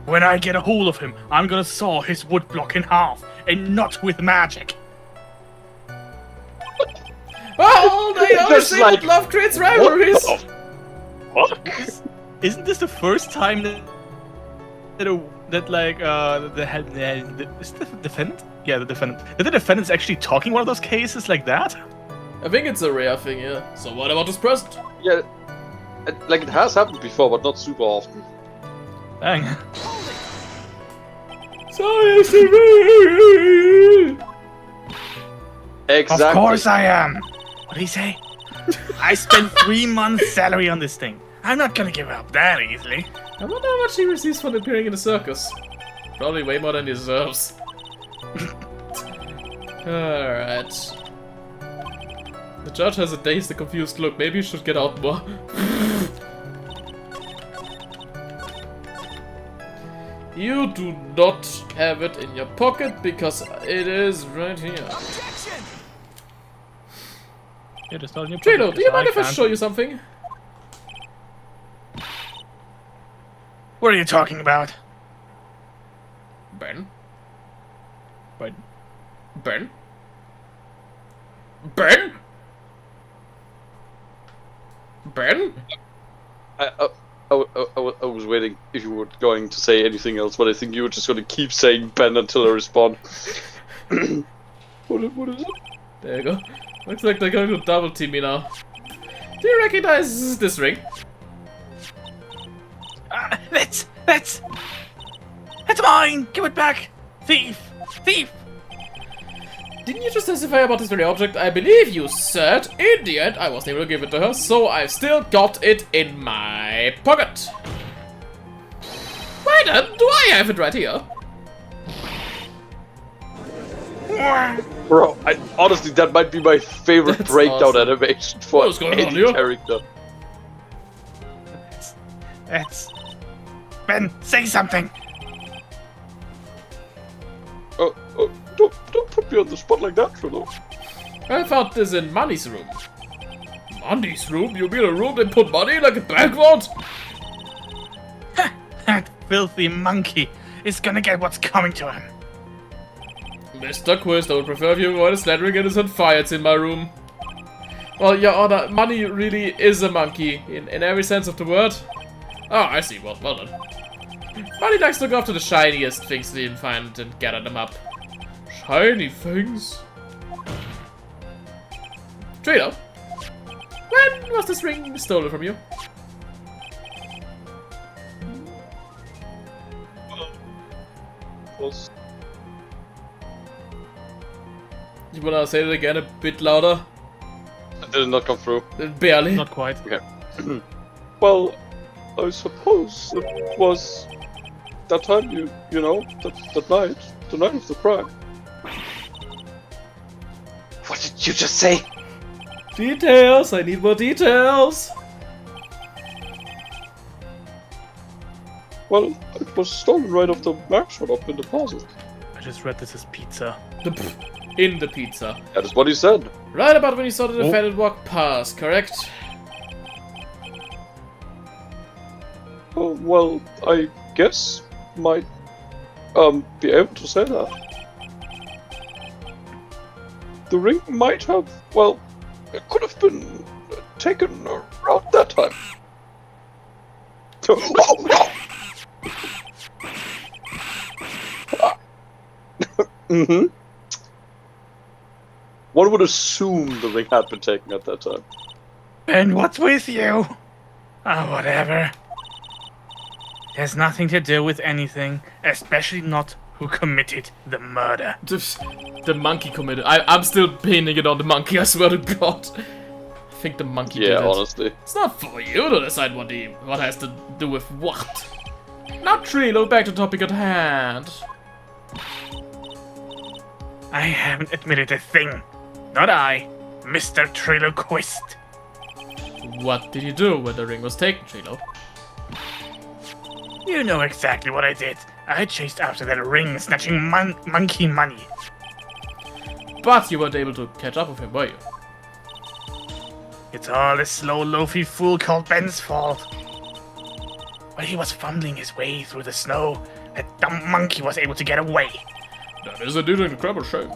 When I get a hold of him, I'm gonna saw his woodblock in half, and not with magic. Oh, they always Just say like- that love creates rivalries! Fuck. Isn't this the first time that the defendant? Yeah, the defendant. That the defendant's actually talking one of those cases like that? I think it's a rare thing, yeah. So what about this present? Yeah, like it has happened before, but not super often. Dang. Sorry, Stevie! Exactly. Of course I am. What did he say? I spent 3 months' salary on this thing. I'm not gonna give up that easily. I wonder how much he receives for appearing in the circus. Probably way more than he deserves. Alright. The judge has a dazed and confused look. Maybe you should get out more. You do not have it in your pocket because it is right here. You're just holding your Trilo, pocket, do you so mind if I can't. show you something? What are you talking about? Ben? Ben? Ben? Ben? Ben? I was waiting if you were going to say anything else, but I think you were just going to keep saying Ben until I respond. What is it? There you go. Looks like they're going to double team me now. Do you recognize this ring? That's mine! Give it back! Thief! Thief! Didn't you just testify about this very object? I believe you said. In the end, I wasn't able to give it to her, so I've still got it in my pocket. Why then do I have it right here? Bro, honestly, that might be my favorite That's breakdown awesome. animation for What is going on any here? character. That's... Ben, say something! Don't put me on the spot like that, Trilo. I found this in Money's room. Money's room? You mean a room they put money in like a bank vault? That filthy monkey is gonna get what's coming to him. Mr. Quist, I would prefer if you avoided slandering innocent fire. It's in my room. Well, Your Honor, Money really is a monkey, in every sense of the word. Oh, I see. Well done. Money likes to go after the shiniest things they can find and gather them up. Shiny things? Trilo, when was this ring stolen from you? You wanna say it again a bit louder? It did not come through. Barely. Not quite. Okay. Well, I suppose it was that time, you know, that night, the night of the crime. What did you just say? Details! I need more details! Well, it was stolen right off the Mac shop up in the plaza. I just read this as pizza. In the pizza. That is what he said. Right about when you saw the defendant walk past, correct? Oh, well, I guess might be able to say that. The ring might have, well, it could have been taken around that time. Mm-hmm. One would assume the ring had been taken at that time. Ben, what's with you? Oh, whatever. It has nothing to do with anything, especially not who committed the murder. The monkey committed. I'm still pinning it on the monkey, I swear to God. I think the monkey did it. Yeah, honestly. It's not for you to decide what has to do with what. Now, Trilo, back to the topic at hand. I haven't admitted a thing. Not I, Mr. Triloquist. What did you do when the ring was taken, Trilo? You know exactly what I did. I chased after that ring, snatching monkey money. But you weren't able to catch up with him, were you? It's all this slow, loafy fool called Ben's fault. While he was fumbling his way through the snow, that dumb monkey was able to get away. That is indeed an incredible shame.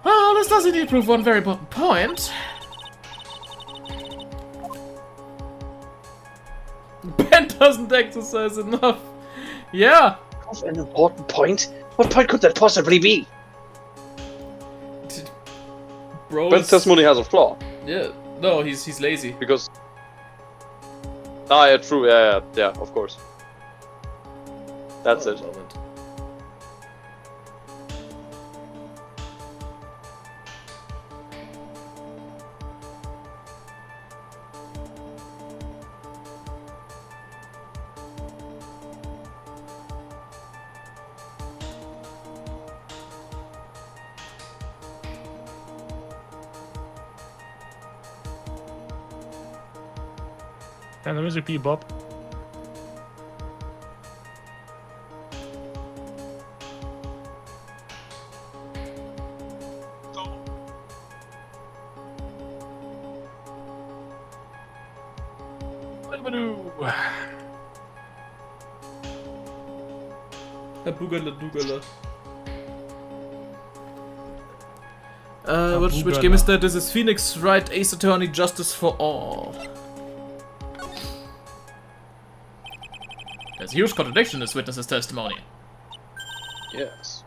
Well, this does indeed prove one very important point. Ben doesn't exercise enough. Yeah. That's an important point. What point could that possibly be? Bro, Ben's testimony has a flaw. yeah. No, he's lazy. Because... Ah, yeah, true, yeah, of course. That's it. Moment. And there is a Bebop. Bugala Dugala. Which game is that? This is Phoenix Wright Ace Attorney Justice for All. There's a huge contradiction in this witness's testimony. Yes.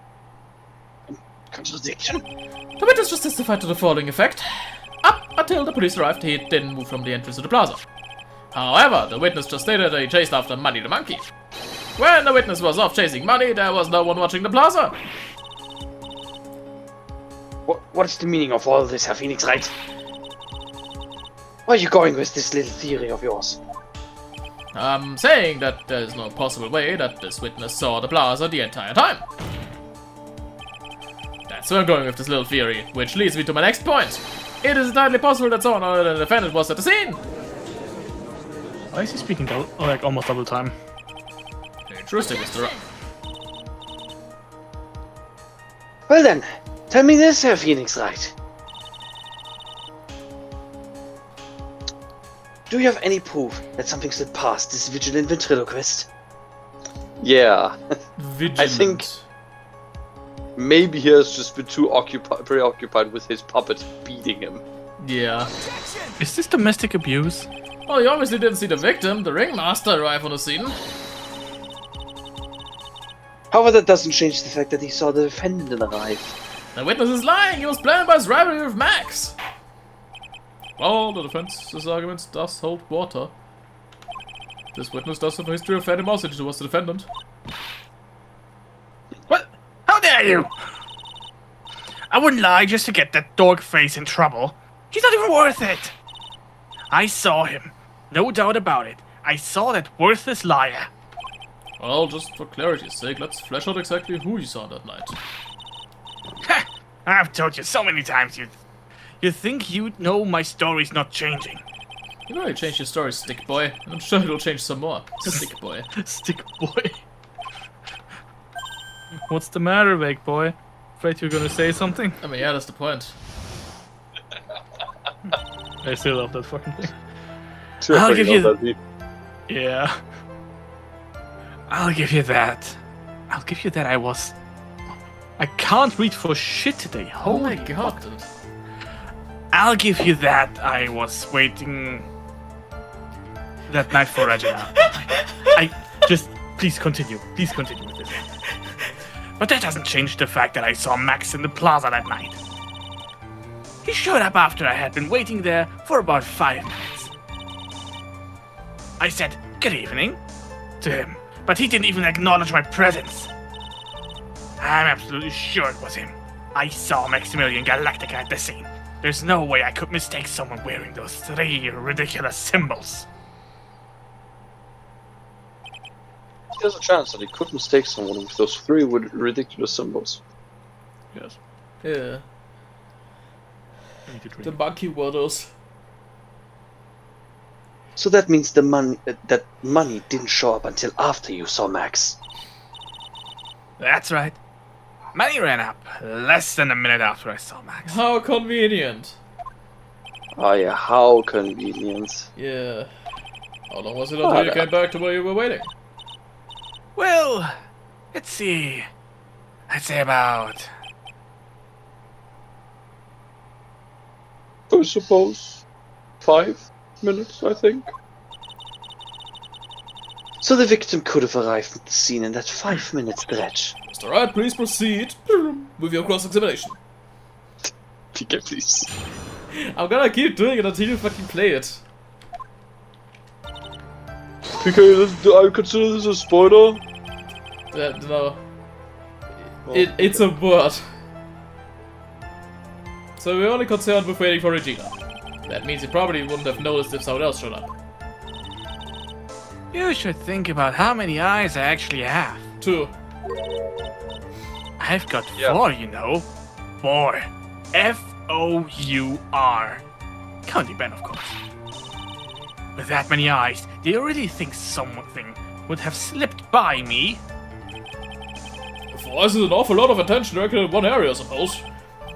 Contradiction? The witness just testified to the following effect. Up until the police arrived, he didn't move from the entrance to the plaza. However, the witness just stated that he chased after Money the Monkey. When the witness was off chasing Money, there was no one watching the plaza. What's the meaning of all this, Herr Phoenix Wright? Where are you going with this little theory of yours? I'm saying that there is no possible way that this witness saw the plaza the entire time. That's where I'm going with this little theory, which leads me to my next point. It is entirely possible that someone other than the defendant was at the scene. Why is he speaking like almost double time? Interesting, Mr. Wright. Well then, tell me this, Herr Phoenix Wright. Do you have any proof that something slipped past this vigilant ventriloquist? Yeah. Vigilant. I think maybe he has just been too preoccupied with his puppet beating him. Yeah. Is this domestic abuse? Well, you obviously didn't see the victim, the ringmaster, arrive on the scene. However, that doesn't change the fact that he saw the defendant arrive. The witness is lying. He was blinded by his rivalry with Max. Well, the defense's arguments does hold water. This witness does have a history of animosity towards the defendant. What? How dare you? I wouldn't lie just to get that dog face in trouble. He's not even worth it. I saw him. No doubt about it. I saw that worthless liar. Well, just for clarity's sake, let's flesh out exactly who you saw that night. Ha! I've told you so many times you think you know my story's not changing. You already changed your story, Stick Boy, and I'm sure it'll change some more. Stick Boy. Stick boy. What's the matter, big boy? Afraid you're gonna say something? I mean, yeah, that's the point. I still love that fucking thing. I'll give you Yeah. I'll give you that. I'll give you that I can't read for shit today. Oh my Holy god. fuck. I'll give you that. I was waiting that night for Regina. Please continue with this. But that doesn't change the fact that I saw Max in the plaza that night. He showed up after I had been waiting there for about 5 minutes. I said, "Good evening," to him, but he didn't even acknowledge my presence. I'm absolutely sure it was him. I saw Maximilian Galactica at the scene. There's no way I could mistake someone wearing those 3 ridiculous symbols. There's a chance that he could mistake someone with those 3 ridiculous symbols. Yes. Yeah. The monkey waddles. So that means the money didn't show up until after you saw Max. That's right. Money ran up less than a minute after I saw Max. How convenient. Oh yeah, how convenient. Yeah. How long was it until you came back to where you were waiting? Well, let's see. I'd say about... I suppose 5 minutes, I think. So the victim could have arrived at the scene in that 5-minute stretch. Mr. Wright, please proceed with your cross-examination. PK, please. I'm gonna keep doing it until you fucking play it. PK, I consider this a spoiler. No. It's a word. So we're only concerned with waiting for Regina. That means you probably wouldn't have noticed if someone else showed up. You should think about how many eyes I actually have. 2. I've got 4, you know. 4. F-O-U-R. Counting Ben, of course. With that many eyes, do you really think something would have slipped by me? For us, is an awful lot of attention directed in one area, I suppose.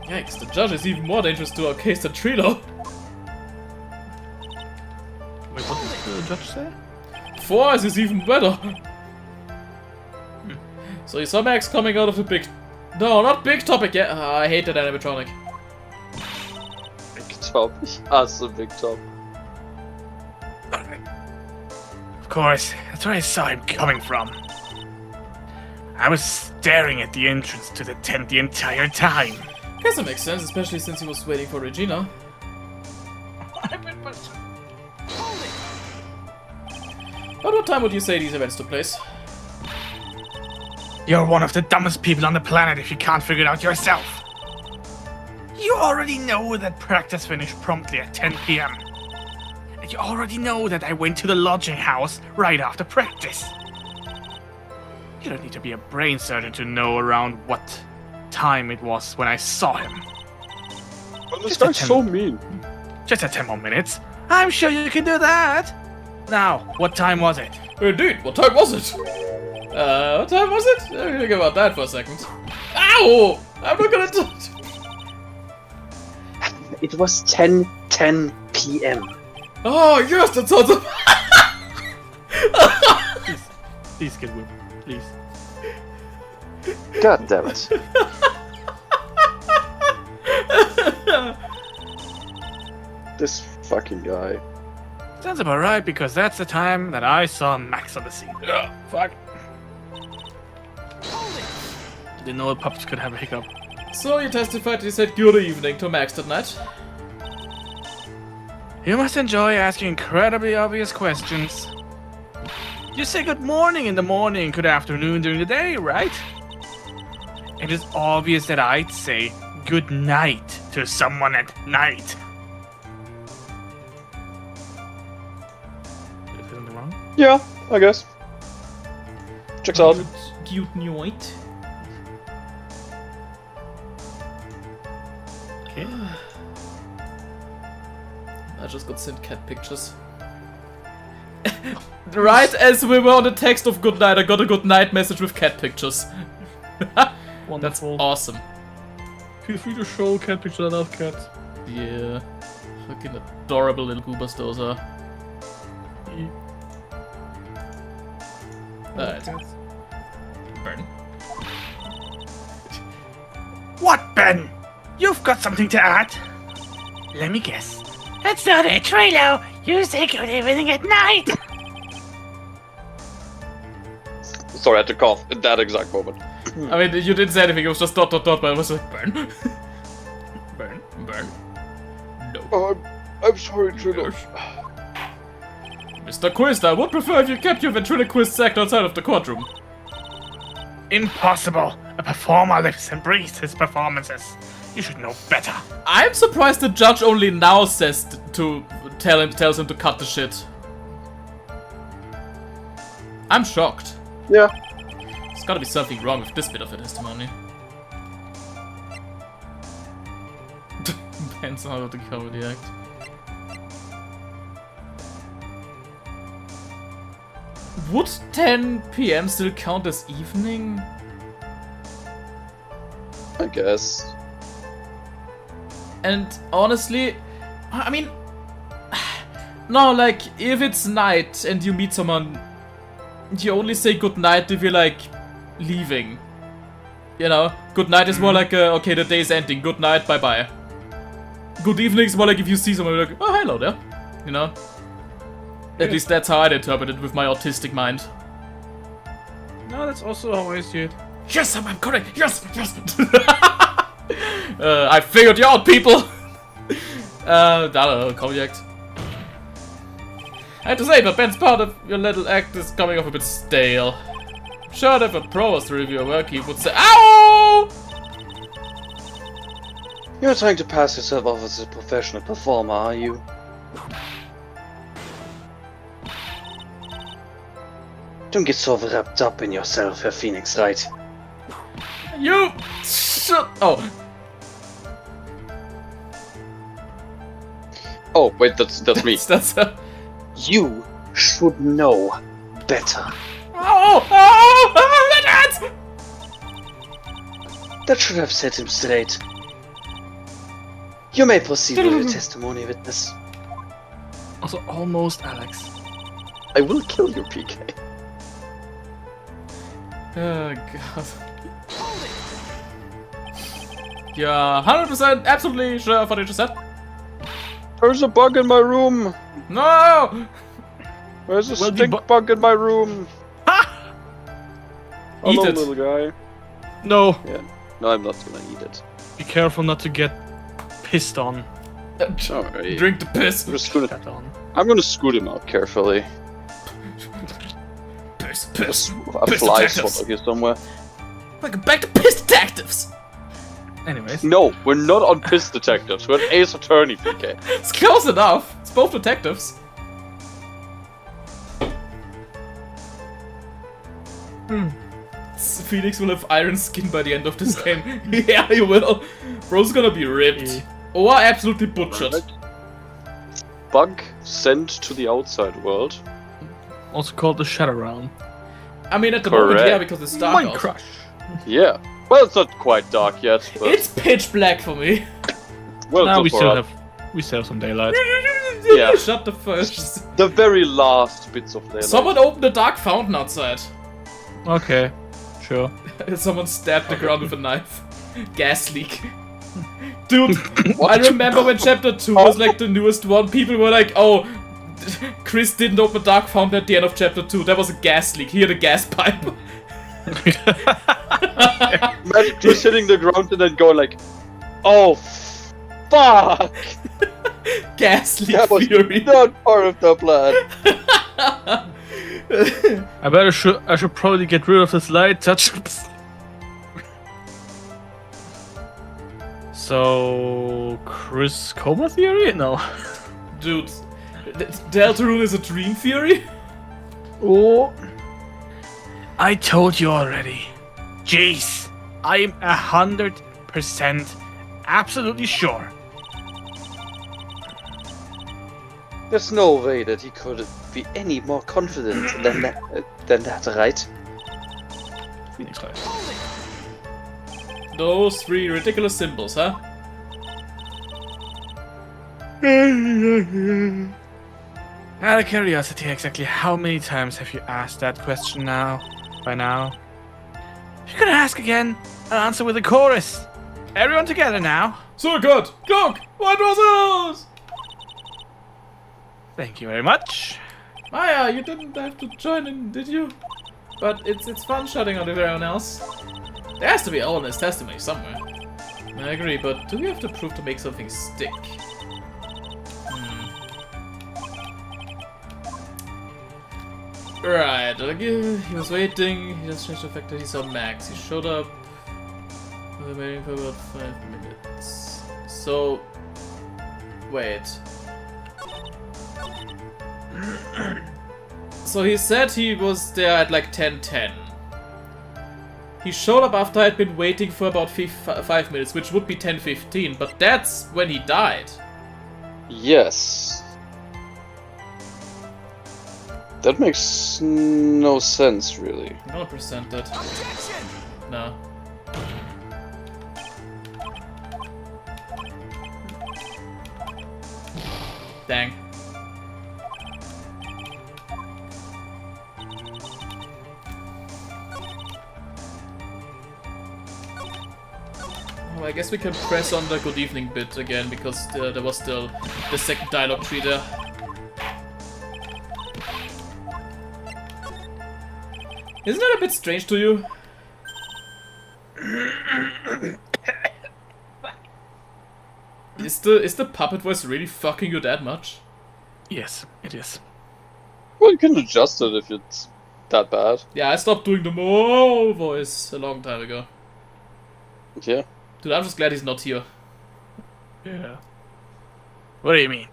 Yikes, the judge is even more dangerous to our case than Trilo. Wait, what did the judge say? 4 eyes is even better. So you saw Max coming out of the big... No, not big topic yet. I hate that animatronic. Big top. Ich hasse Big Top. Of course, that's where I saw him coming from. I was staring at the entrance to the tent the entire time. Guess that makes sense, especially since he was waiting for Regina. But what time would you say these events took place? You're one of the dumbest people on the planet if you can't figure it out yourself. You already know that practice finished promptly at 10 p.m. And you already know that I went to the lodging house right after practice. You don't need to be a brain surgeon to know around what time it was when I saw him. Well, this guy's so mean. Just 10 more minutes. I'm sure you can do that. Now, what time was it? Indeed, what time was it? What time was it? Let me think about that for a second. Ow! I'm not gonna do it. It was 10:10 p.m. Oh, yes, that sounds... Please get whipped. Please. God damn it. This fucking guy. Sounds about right, because that's the time that I saw Max on the scene. Yeah, fuck. Didn't know the pups could have a hiccup. So you testified you said good evening to Max that night? You must enjoy asking incredibly obvious questions. You say good morning in the morning, good afternoon during the day, right? It is obvious that I'd say good night to someone at night. Did I say something wrong? Yeah, I guess. Checks out. Good night. Okay. I just got sent cat pictures. Right as we were on the text of good night, I got a good night message with cat pictures. That's Wonderful. awesome. Feel free to show cat pictures. I love cats. Yeah. Fucking adorable little goobers those are. Alright. Burn. What, Ben? You've got something to add? Let me guess. That's not it, Trilo. You say good evening at night. Sorry, I had to cough at that exact moment. I mean, you didn't say anything, it was just dot dot dot, but it was like, burn. Burn. Burn. No. Oh, I'm sorry, Trilo. Mr. Quist, I would prefer if you kept your ventriloquist act outside of the courtroom. Impossible. A performer lives and breathes his performances. You should know better. I'm surprised the judge only now says to tells him to cut the shit. I'm shocked. Yeah. There's gotta be something wrong with this bit of a testimony. Depends on how to cover the act. Would 10 p.m. still count as evening? I guess. And honestly, I mean, no, like, if it's night and you meet someone, you only say good night if you're, like, leaving. You know? Good night is more like, okay, the day's ending, good night, bye-bye. Good evening is more like if you see someone, you're like, oh, hello there. You know? At least that's how I'd interpret it with my autistic mind. No, that's also how I see it. Yes, I'm correct. Yes, yes. I figured you out, people. I don't know, correct. I have to say, but Ben's part of your little act is coming off a bit stale. I'm sure that if a pro was to review your work, he would say, "Ow!" You're trying to pass yourself off as a professional performer, are you? Don't get so wrapped up in yourself, Herr Phoenix, Wright. You shut. Oh, Oh, wait, that's me. that's You should know better. Oh! Oh! Oh! My dad! That should have set him straight. You may proceed with your testimony, witness. Also, almost, Alex. I will kill you, PK. Oh, God. Yeah, 100% absolutely sure of what you just said. There's a bug in my room. No! There's a Well, the stink bug in my room. Eat Hello, it. little guy. No, Yeah. No, I'm not gonna eat it. be careful not to get pissed on. Alright. Drink the piss. That on. I'm gonna scoot him out carefully. Piss, piss. A Piss fly detectives. swallow here somewhere. Welcome back to Piss Detectives. Anyways, No, we're not on piss detectives. We're an Ace Attorney, PK. It's close enough. It's both detectives. Phoenix will have iron skin by the end of this game. Yeah, he will. Bro's gonna be ripped. Or absolutely butchered. Alright. Bug sent to the outside world. also called the Shadow Realm. I mean, at the moment, Correct. yeah, because it's dark Mine out. Crush. Yeah. Well, it's not quite dark yet, but It's pitch black for me. well, Now it's we not still far have some daylight. Yeah. Shut the first. up. The very last bits of daylight. Someone opened a dark fountain outside. Okay, sure. Someone stabbed the ground with a knife. Gas leak. Dude, I remember when chapter 2 was like the newest one, people were like, oh, Chris didn't open a dark fountain at the end of chapter 2, that was a gas leak, he had a gas pipe. Imagine just hitting the ground and then going like, oh, fuck! Gas leak That was fury. not part of the plan. I should probably get rid of this light touch. So, Chris coma theory? No. Dude, Deltarune is a dream theory? Oh. I told you already. Jeez. I am 100% absolutely sure. There's no way that he could be any more confident than that, right? Phoenix Wright. Those three ridiculous symbols, huh? Out of curiosity, exactly how many times have you asked that question now? By now? You're gonna ask again and answer with a chorus. Everyone together now. Circuit! Cloak! White roses! Thank you very much. Maya, you didn't have to join in, did you? But it's fun shouting out everyone else. There has to be honest testimony somewhere. I agree, but do we have to prove to make something stick? Right, he was waiting, he just changed the fact that he saw Max. He showed up, waiting for about 5 minutes. So, wait. So he said he was there at like 10:10. He showed up after I'd been waiting for about 5 minutes, which would be 10:15, but that's when he died. Yes. That makes no sense, really. 100% that. No. Dang. Well, I guess we can press on the good evening bit again, because there was still the second dialogue tree there. Isn't that a bit strange to you? Is the puppet voice really fucking you that much? Yes, it is. Well, you can adjust it if it's that bad. Yeah, I stopped doing the Mo voice a long time ago. Yeah. Dude, I'm just glad he's not here. Yeah. What do you mean?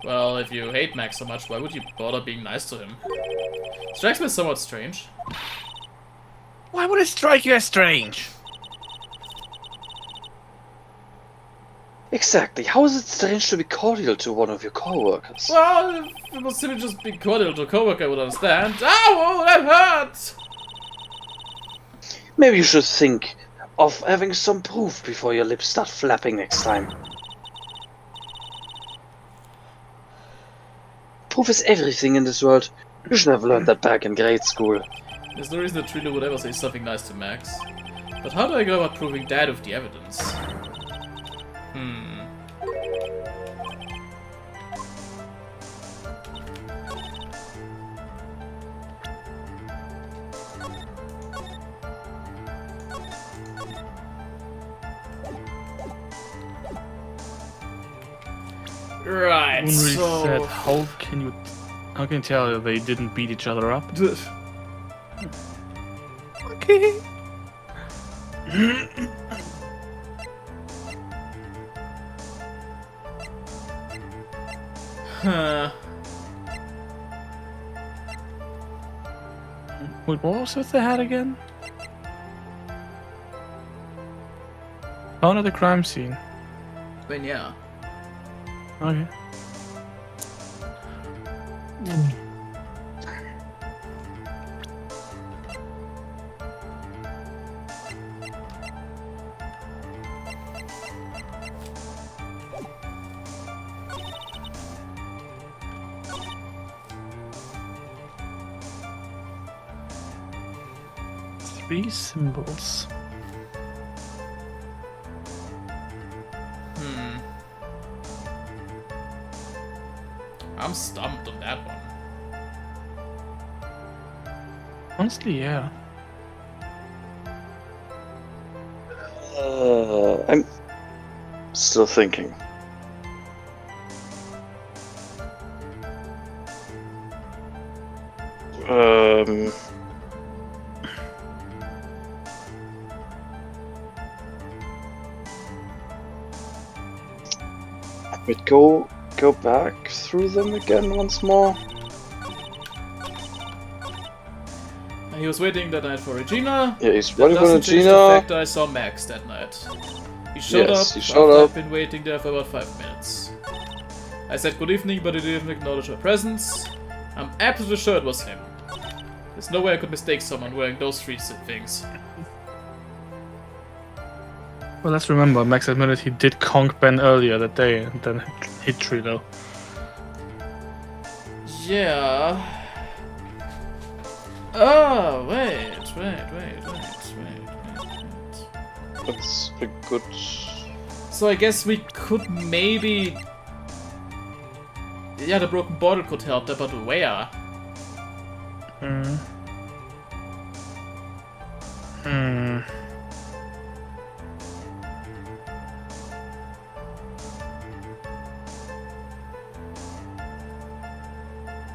Well, if you hate Max so much, why would you bother being nice to him? Strikes me somewhat strange. Why would it strike you as strange? Exactly. How is it strange to be cordial to one of your co-workers? Well, if it was simply just being cordial to a coworker, I would understand. Ow, that hurts! Maybe you should think of having some proof before your lips start flapping next time. Proof is everything in this world. You should have learned that back in grade school. There's no reason that Trilo would ever say something nice to Max. But how do I go about proving that with the evidence? Right, One really so... said, how can you tell they didn't beat each other up? Okay. Huh. Wait, what was with the hat again? Found at the crime scene. Then yeah. Okay. Three symbols. I'm stumped on that one. Honestly, yeah. I'm still thinking. But go back through them again once more. He was waiting that night for Regina. Yeah, he's That waiting for doesn't change the Regina. fact that I saw Max that night. He showed Yes, up he showed after up. I've been waiting there for about 5 minutes. I said good evening, but he didn't acknowledge my presence. I'm absolutely sure it was him. There's no way I could mistake someone wearing those three things. Well, let's remember, Max admitted he did conk Ben earlier that day and then hit Trilo. Yeah. Oh, wait. That's a good. So I guess we could maybe... Yeah, the broken bottle could help there, but where?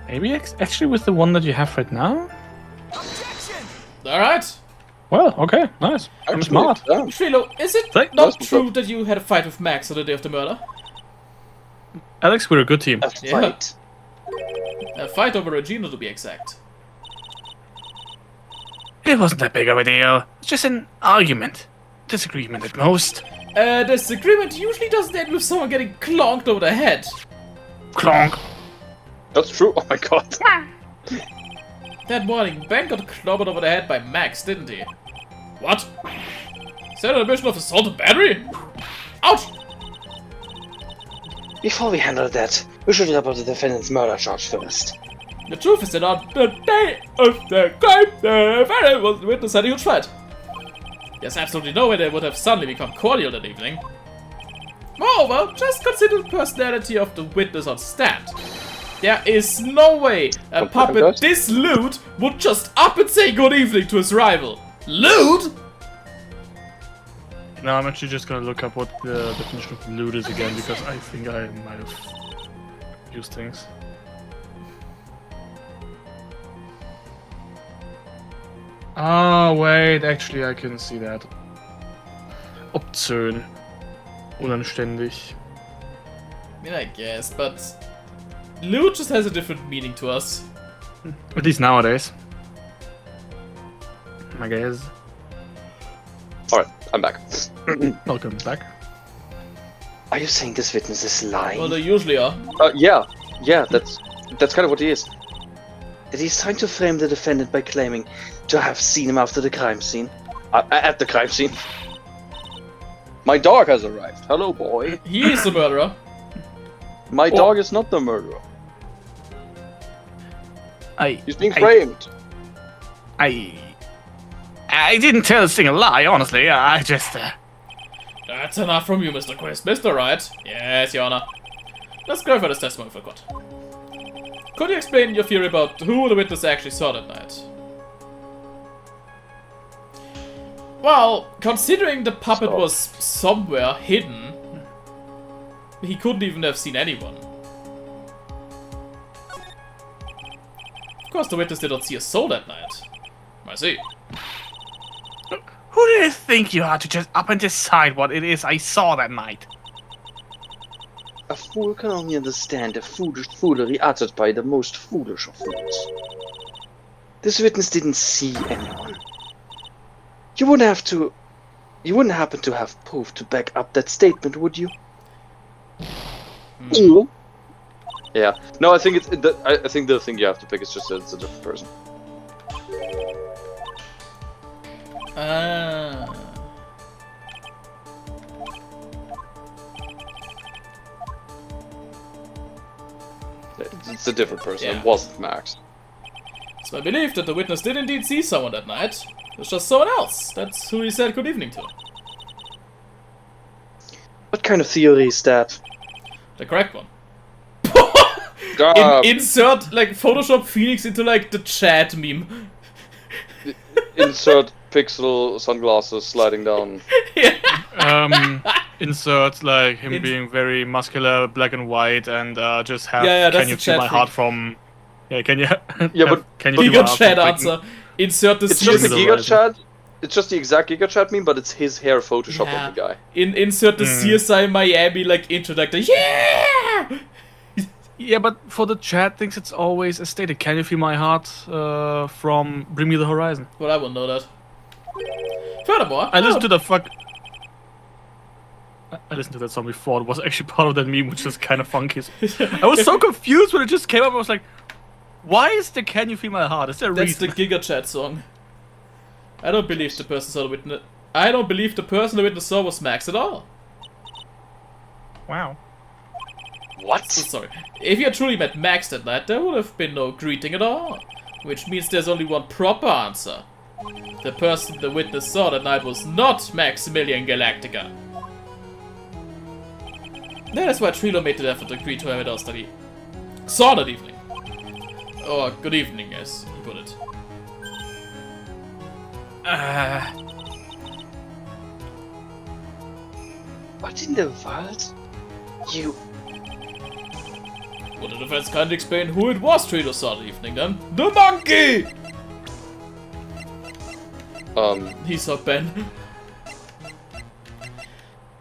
Maybe actually with the one that you have right now? Alright. Well, okay, nice. I'm Actually, smart. yeah. Trilo, is it Thank- not That's true that you had a fight with Max on the day of the murder? Alex, we're a good team. A Yeah. fight. A fight over Regina, to be exact. It wasn't that big of a deal. It's just an argument. Disagreement at most. Disagreement usually doesn't end with someone getting clonked over the head. Clonk. That's true. Oh my god. That morning, Ben got clobbered over the head by Max, didn't he? What? Is that an admission of assault and battery? Ouch! Before we handle that, we should report the defendant's murder charge first. The truth is that on the day of the crime, the very was the witness had a huge fight. There's absolutely no way they would have suddenly become cordial that evening. Moreover, just consider the personality of the witness on stand. There is no way a puppet this lewd would just up and say good evening to his rival. Lewd? No, I'm actually just gonna look up what the definition of lewd is again because I think I might have used things. Oh, wait, actually I can see that. Obszön. Unanständig. I mean, I guess, but lewd just has a different meaning to us. At least nowadays. I guess. Alright, I'm back. Welcome back. Are you saying this witness is lying? Well, they usually are. Yeah, that's kind of what he is. That he's trying to frame the defendant by claiming to have seen him after the crime scene. At the crime scene. My dog has arrived. Hello, boy. He is the murderer. My dog is not the murderer. He's being framed. I didn't tell this thing a lie, honestly. I just... That's enough from you, Mr. Quist. Mr. Wright. Yes, Your Honor. Let's go for this testimony for court. Could you explain your theory about who the witness actually saw that night? Well, considering the puppet was somewhere hidden, he couldn't even have seen anyone. Of course, the witness did not see a soul that night. I see. Who do you think you are to just up and decide what it is I saw that night? A fool can only understand the foolish foolery uttered by the most foolish of fools. This witness didn't see anyone. You wouldn't happen to have proof to back up that statement, would you? Yeah. No, I think I think the thing you have to pick is just that it's a different person. It's a different person. Yeah. It wasn't Max. It's my belief that the witness did indeed see someone that night. It was just someone else. That's who he said good evening to. What kind of theory is that? The correct one. Ah, Insert, like, Photoshop Phoenix into, like, the chat meme. insert pixel sunglasses sliding down. Yeah. Insert, like, him being very muscular, black and white, and just have, that's can you the feel chat my thing. heart from... Yeah, can you... Yeah, but can you feel my Giga heart chat from answer. Insert the it's just the Seriously. Giga Chat. It's just the exact Giga Chat meme, but it's his hair Photoshop Yeah. of the guy. Insert the CSI Miami, like, intro, like the yeah! Yeah, but for the chat things, it's always as stated. Can you feel my heart from Bring Me the Horizon? Well, I wouldn't know that. Furthermore, I listened to the fuck... I listened to that song before. It was actually part of that meme, which is kind of funky. I was so confused when it just came up. I was like, why is the Can You Feel My Heart? Is there a that's reason? the Giga Chat song. I don't believe the person saw the witness. I don't believe the person the witness saw was Max at all. Wow. What? Sorry. If you had truly met Max that night, there would have been no greeting at all. Which means there's only one proper answer. The person the witness saw that night was not Maximilian Galactica. That is why Trilo made the effort to agree to have it else that he saw that evening. Or good evening, as he put it. What in the world? You... Would the defense kindly explain who it was Trilo saw that evening then? The monkey! He saw Ben.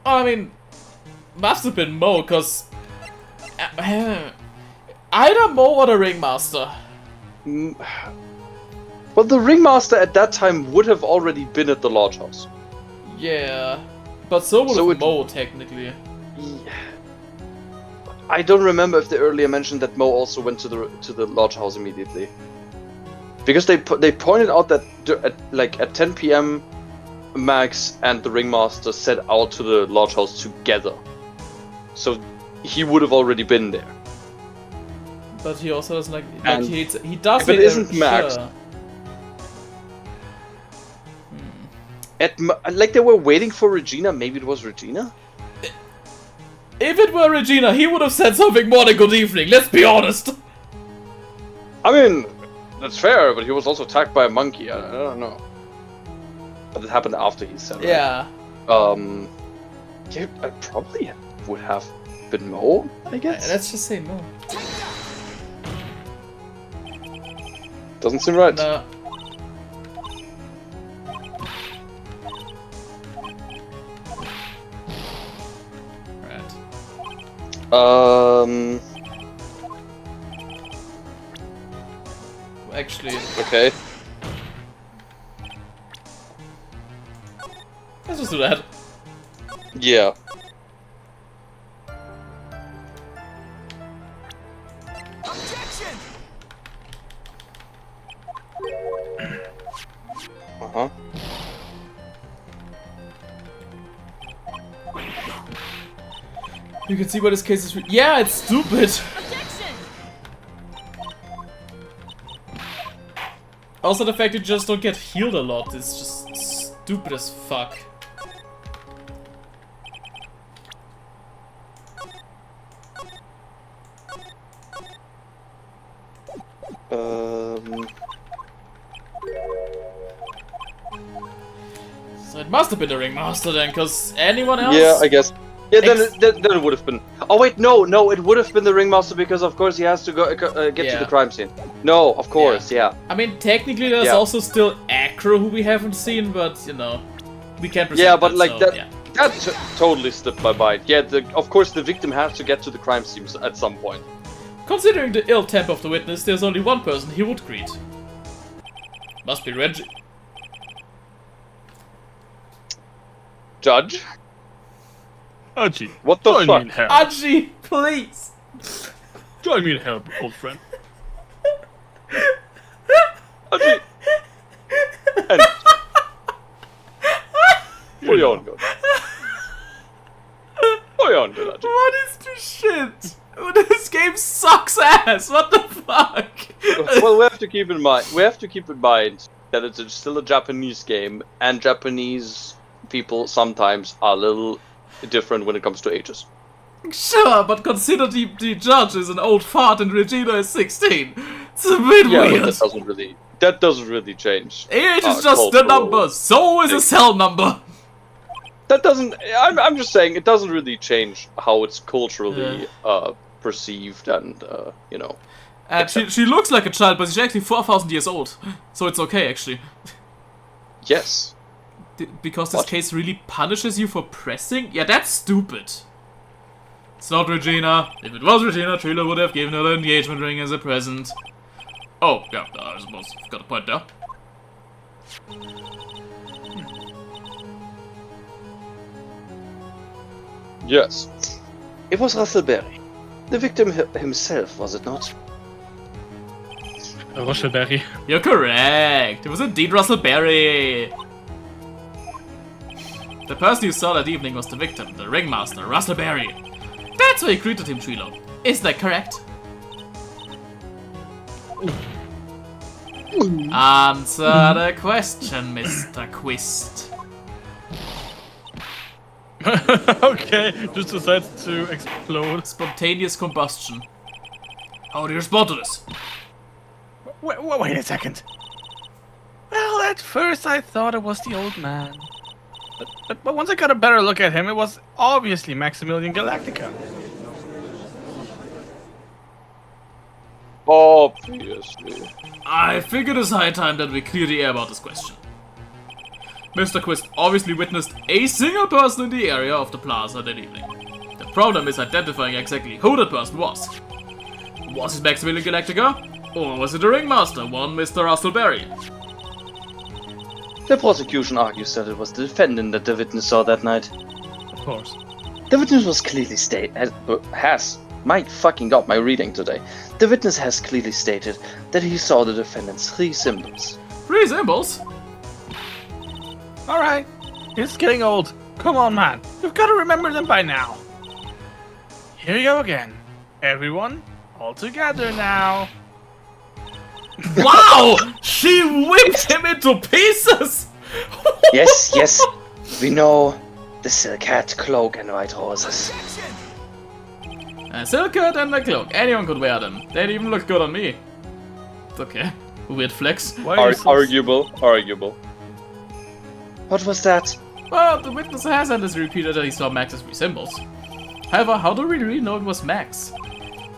I mean, must have been Mo, cause... either Mo or the Ringmaster. Well, the ringmaster at that time would have already been at the lodge house. Yeah, but so would So have it- Mo, technically. I don't remember if they earlier mentioned that Mo also went to the lodge house immediately, because they pointed out that at 10 p.m. Max and the ringmaster set out to the lodge house together, so he would have already been there. But he also doesn't like And he does if it hate isn't Max- sure. Like they were waiting for Regina. Maybe it was Regina. If it were Regina, he would have said something more than good evening, let's be honest. I mean, that's fair, but he was also attacked by a monkey. I don't know. But it happened after he said. Yeah. Yeah, I probably would have been Mo, I guess. Let's just say no. Doesn't seem right. No. Right. Actually, Okay. let's just do that. Yeah. Uh-huh. You can see why this case is. Yeah, it's stupid. Also, the fact you just don't get healed a lot is just stupid as fuck. So it must have been the Ringmaster then, because anyone else? Yeah, I guess. Yeah, then it would have been. Oh wait, no, it would have been the Ringmaster because of course he has to go get to the crime scene. No, of course, yeah. I mean, technically there's also still Acro who we haven't seen, but you know, we can't. Yeah, but like so, that. Yeah. That totally slipped my mind. Yeah, of course the victim has to get to the crime scene at some point. Considering the ill temper of the witness, there's only one person he would greet. Must be Reggie. Judge? Archie, What the join me fuck? in hell. Archie, please! Join me in hell, old friend. Archie! And... Put your own gun. Put your own gun, Archie. What is this shit? This game sucks ass. What the fuck? Well, we have to keep in mind. That it's still a Japanese game, and Japanese people sometimes are a little different when it comes to ages. Sure, but consider the judge is an old fart and Regina is 16. It's a bit Yeah, weird. but that doesn't really change. Age is just the number. So is a cell number. That doesn't. I'm just saying it doesn't really change how it's culturally perceived and you know. And she looks like a child, but she's actually 4,000 years old. So it's okay, actually. Yes. Because this case really punishes you for pressing? Yeah, that's stupid. It's not Regina. If it was Regina, Trilo would have given her the engagement ring as a present. Oh, yeah, I suppose you've got a point there. Yes. It was Russell Berry. The victim himself, was it not? Rocheberry. You're correct. It was indeed Russell Berry. The person you saw that evening was the victim, the ringmaster, Russell Berry. That's why you greeted him, Trilo. Is that correct? Answer the question, Mr. Quist. Okay, just decides to explode. Spontaneous combustion. How do you respond to this? Wait a second. Well, at first I thought it was the old man. But once I got a better look at him, it was obviously Maximilian Galactica. Obviously. I figured it's high time that we clear the air about this question. Mr. Quist obviously witnessed a single person in the area of the plaza that evening. The problem is identifying exactly who that person was. Was it Maximilian Galactica? Or was it the ringmaster, one Mr. Russell Berry? The prosecution argues that it was the defendant that the witness saw that night. Of course. The witness was clearly my fucking god, my reading today. The witness has clearly stated that he saw the defendant's 3 symbols. 3 symbols? Alright, it's getting old. Come on, man. You've got to remember them by now. Here you go again. Everyone, all together now. Wow! She whipped him into pieces! Yes, we know the silk hat, cloak, and white roses. A silk hat and a cloak. Anyone could wear them. They'd even look good on me. It's okay. Weird flex. Why are you so Arguable. What was that? Well, the witness has endlessly repeated that he saw Max's 3 symbols. However, how do we really know it was Max?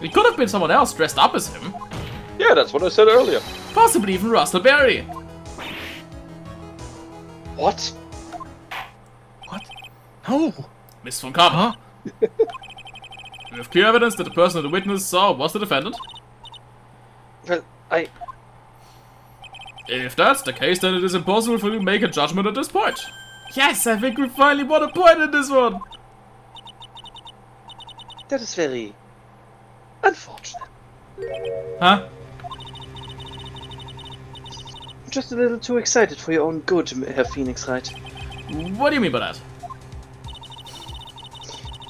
It could have been someone else dressed up as him. Yeah, that's what I said earlier. Possibly even Russell Berry. What? What? No. Miss von Karma. Huh? We have clear evidence that the person the witness saw was the defendant. Well, If that's the case, then it is impossible for you to make a judgment at this point. Yes, I think we finally won a point in this one. That is very unfortunate. Huh? Just a little too excited for your own good, Herr Phoenix Wright. What do you mean by that?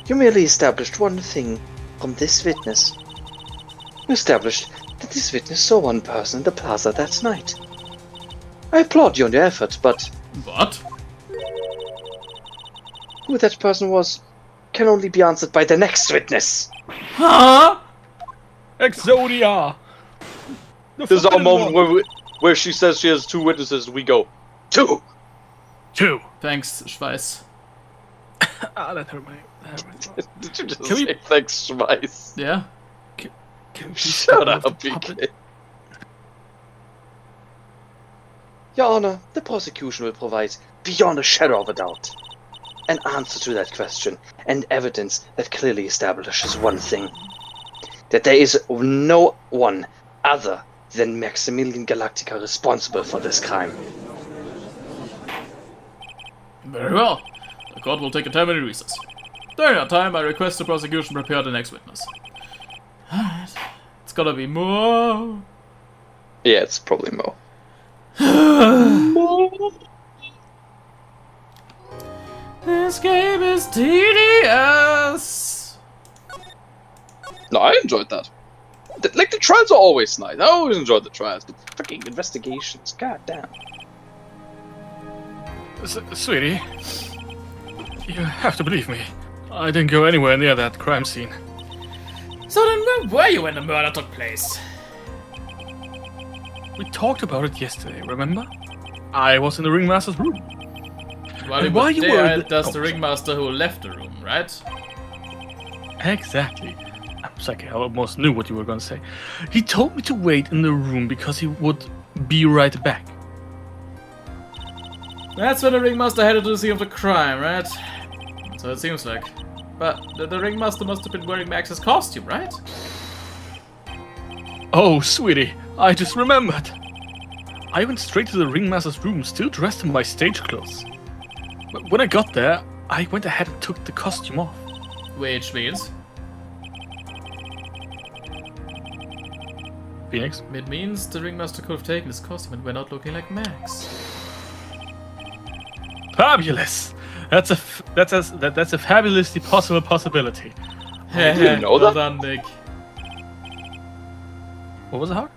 You merely established one thing from this witness. You established that this witness saw one person in the plaza that night. I applaud you on your efforts, but What? who that person was can only be answered by the next witness. Huh? Exodia! This is our moment where she says she has 2 witnesses. We go 2. 2. Thanks, Schweiß. Ah, that hurt my... Did you just Can we- say thanks, Schweiß? Yeah? Can we Shut stop up, with the PK. puppet? Your Honor, the prosecution will provide, beyond a shadow of a doubt, an answer to that question and evidence that clearly establishes one thing. That there is no one other than Maximilian Galactica responsible for this crime. Very well. The court will take a 10-minute recess. During that time, I request the prosecution prepare the next witness. Alright. It's gotta be more. Yeah, it's probably Mo. This game is tedious. No, I enjoyed that. Like, the trials are always nice. I always enjoyed the trials, but Freaking investigations, goddamn. Sweetie, you have to believe me. I didn't go anywhere near that crime scene. So then where were you when the murder took place? We talked about it yesterday, remember? I was in the ringmaster's room. While And he while was you there, were in the- that's oh, the sorry. ringmaster who left the room, right? Exactly. I'm psychic, I almost knew what you were going to say. He told me to wait in the room because he would be right back. That's when the ringmaster headed to the scene of the crime, right? So it seems like. But the ringmaster must have been wearing Max's costume, right? Oh, sweetie, I just remembered. I went straight to the ringmaster's room, still dressed in my stage clothes. But when I got there, I went ahead and took the costume off. Which means? Phoenix? It means the ringmaster could have taken his costume and went out looking like Max. Fabulous! That's a fabulously possible possibility. you know Well that? done, Nick. What was it, Howard?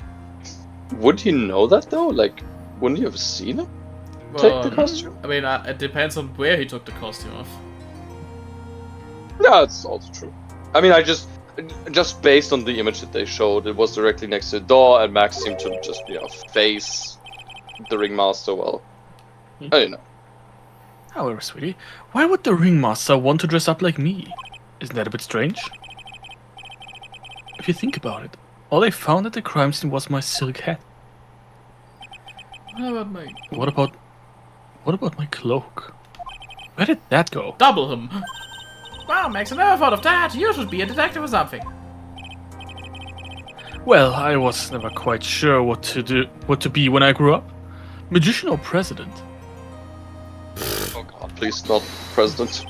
would you know that though? Like, wouldn't you have seen him take the costume? I mean, it depends on where he took the costume off. Yeah, it's also true. I mean, I just based on the image that they showed, it was directly next to the door, and Max seemed to just, face the ringmaster well. I don't know. However, sweetie, why would the ringmaster want to dress up like me? Isn't that a bit strange? If you think about it, all I found at the crime scene was my silk hat. How about my What about my cloak? Where did that go? double him? Wow, Max, I never thought of that. You should be a detective or something. Well, I was never quite sure what to be when I grew up. Magician or president? Oh god, please not president.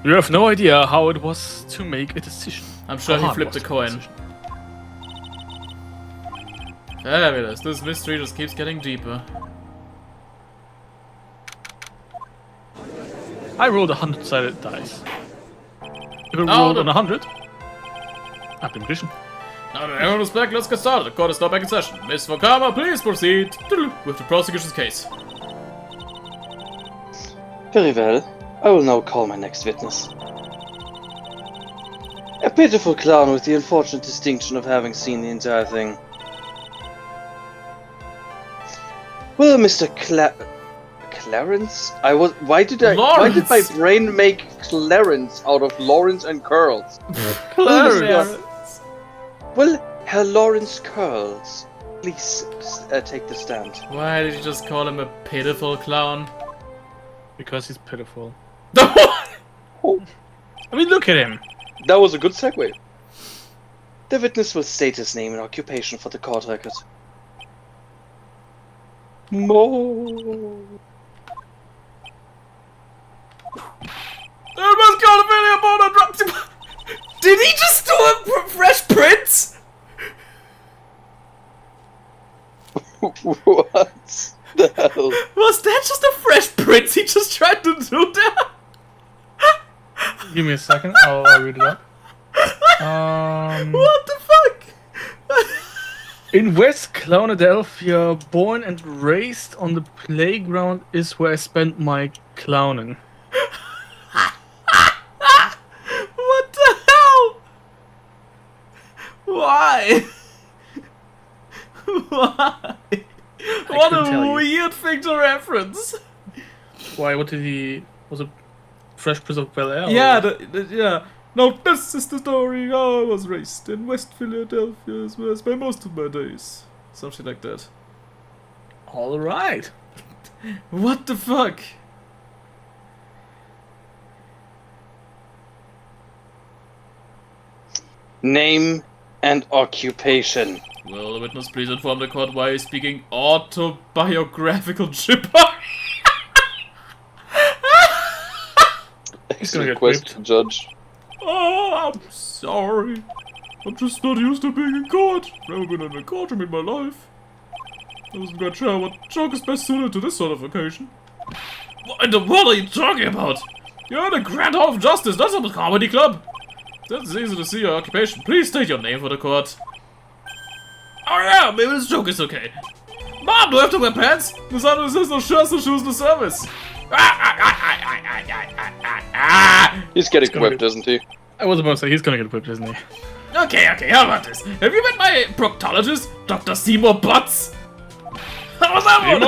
You have no idea how it was to make a decision. I'm sure How he hard flipped a was the coin. decision. Fabulous. This mystery just keeps getting deeper. I rolled 100-sided dice. If it Oh, rolled the- on 100, I'd be magician. Now that everyone is back, let's get started. The court is now back in session. Miss Vokama, please proceed with the prosecution's case. Very well. I will now call my next witness. A pitiful clown with the unfortunate distinction of having seen the entire thing. Well, Mr. Clarence? Why did my Lawrence. brain make Clarence out of Lawrence and Curls? Clarence. Well, Herr Lawrence Curls, please take the stand. Why did you just call him a pitiful clown? Because he's pitiful. Oh, I mean, look at him. That was a good segue. the witness will state his name and occupation for the court record. Mo. Everyone's got a video about a drop. Did he just do a Fresh Prince? What the hell? Was that just a Fresh Prince he just tried to do that? Give me a second. I'll read it up. What the fuck? In West Clownadelphia, born and raised on the playground is where I spent my clowning. What the hell? Why? Why? What couldn't tell a you. weird thing to reference. Why? What did he? Was it Fresh Prince of Bel-Air? Yeah, yeah. No, this is the story. I was raised in West Philadelphia, is where I spent most of my days. Something like that. All right. What the fuck? Name and occupation. Will the witness please inform the court why he's speaking autobiographical gibberish? gonna Excellent get question, Judge. Oh, I'm sorry. I'm just not used to being in court. Never been in a courtroom in my life. I wasn't quite sure what joke is best suited to this sort of occasion. What in the world are you talking about? You're in a Grand Hall of Justice, not some comedy club. That's easy to see your occupation. Please state your name for the court. Oh yeah, maybe this joke is okay. Mom, do I have to wear pants? The son says no shirts, no shoes, no service. He's getting gonna whipped, be- isn't he? I was about to say he's gonna get whipped, isn't he? Okay, how about this? Have you met my proctologist, Dr. Seymour Butts? How's that one?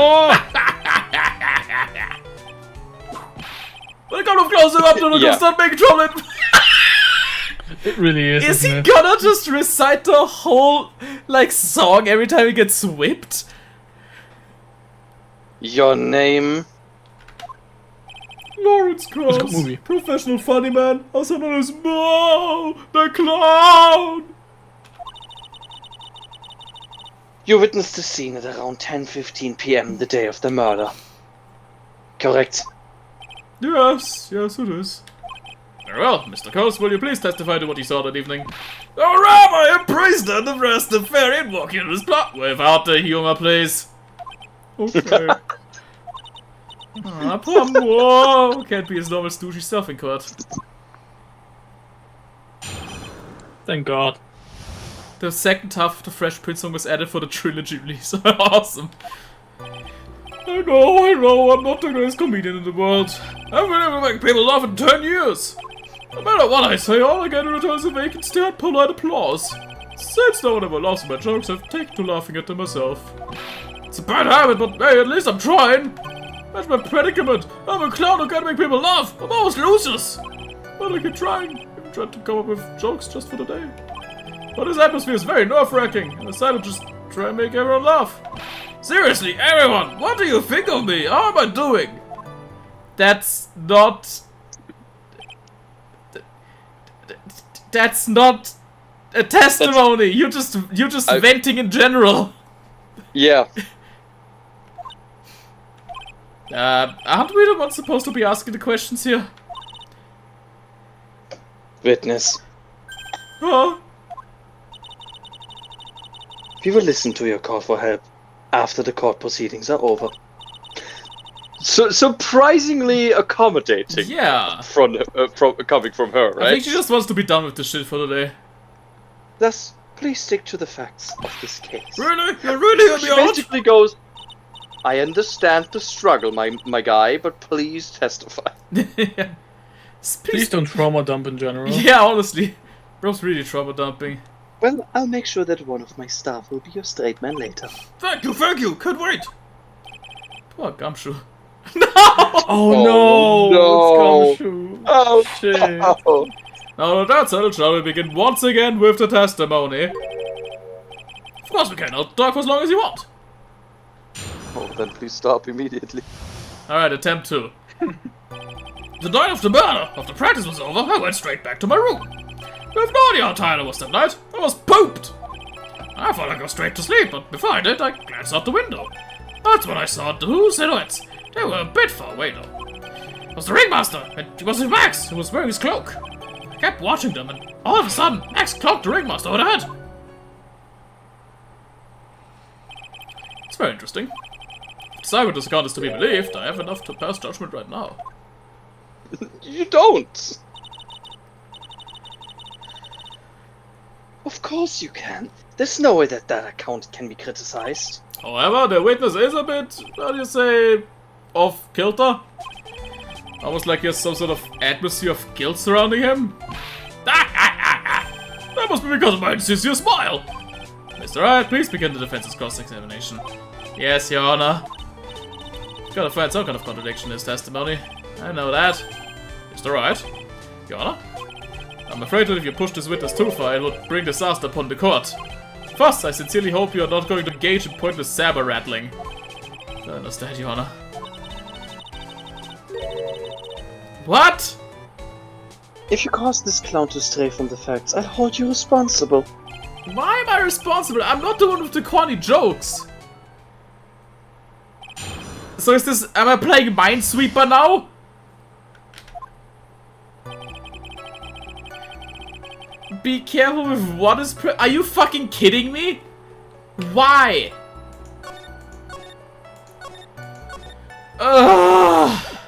When it comes closer up to the Yeah. start making trouble. It really is. Is he isn't it? gonna just recite the whole, like, song every time he gets whipped? Your name? Lawrence good Krauss, movie. professional funny man, also known as Mo, the Clown. You witnessed the scene at around 10:15 p.m. the day of the murder. Correct. Yes, it is. Very well, Mr. Coase, will you please testify to what you saw that evening? Oh, Rabbi, a priest and the Rastafarian walking in his plot. Without the humor, please. Okay. Poor Mo. Can't be his normal stooshy self in court. Thank God. The second half of the Fresh Prince song was added for the trilogy release. Awesome. I know, I'm not the greatest comedian in the world. I've been able to make people laugh in 10 years. No matter what I say, all I get in return is a vacant stare and polite applause. Since no one ever laughs at my jokes, I've taken to laughing at them myself. It's a bad habit, but hey, at least I'm trying. That's my predicament. I'm a clown who can't make people laugh. I'm always losers. But I keep trying. I'm trying to come up with jokes just for the day. But this atmosphere is very nerve-wracking. I decided to just try and make everyone laugh. Seriously, everyone, what do you think of me? How am I doing? That's not... That's not a testimony. You're just venting in general. Yeah. Aren't we the ones supposed to be asking the questions here? Witness. Huh? We will listen to your call for help after the court proceedings are over. So surprisingly accommodating. Yeah. From coming from her, right? I think she just wants to be done with this shit for the day. Thus, please stick to the facts of this case. Really? You're really She on me out? basically goes, I understand the struggle, my guy, but please testify. Yeah. Please don't trauma dump in general. Yeah, honestly. Bro's really trauma dumping. Well, I'll make sure that one of my staff will be your straight man later. Thank you, can't wait. Poor Gumshoe. Oh no! It's Gumshoe. Oh, Shit. oh. Now that that's settled, shall we begin once again with the testimony? Of course we can, I'll talk for as long as you want. Oh, then please stop immediately. Alright, attempt 2. The night of the murder, after practice was over, I went straight back to my room. I have no idea how tired I was that night. I was pooped. I thought I'd go straight to sleep, but before I did, I glanced out the window. That's when I saw 2 silhouettes. They were a bit far away, though. It was the ringmaster, and it was Max, who was wearing his cloak. I kept watching them, and all of a sudden, Max cloaked the ringmaster over the head. It's very interesting. If the eyewitness account is to be believed, I have enough to pass judgment right now. You don't. Of course you can. There's no way that account can be criticized. However, the witness is a bit, how do you say, off kilter? Almost like there's some sort of atmosphere of guilt surrounding him. That must be because of my insidious smile. Mr. Wright, please begin the defense's cross-examination. Yes, Your Honor. Gotta find some kind of contradiction in his testimony. I know that. Mr. Wright? Your Honor? I'm afraid that if you push this witness too far, it would bring disaster upon the court. First, I sincerely hope you are not going to engage in pointless saber rattling. I understand, Your Honor. What? If you cause this clown to stray from the facts, I'll hold you responsible. Why am I responsible? I'm not the one with the corny jokes. So is this... Am I playing Minesweeper now? Be careful with what is... Are you fucking kidding me? Why? Ugh.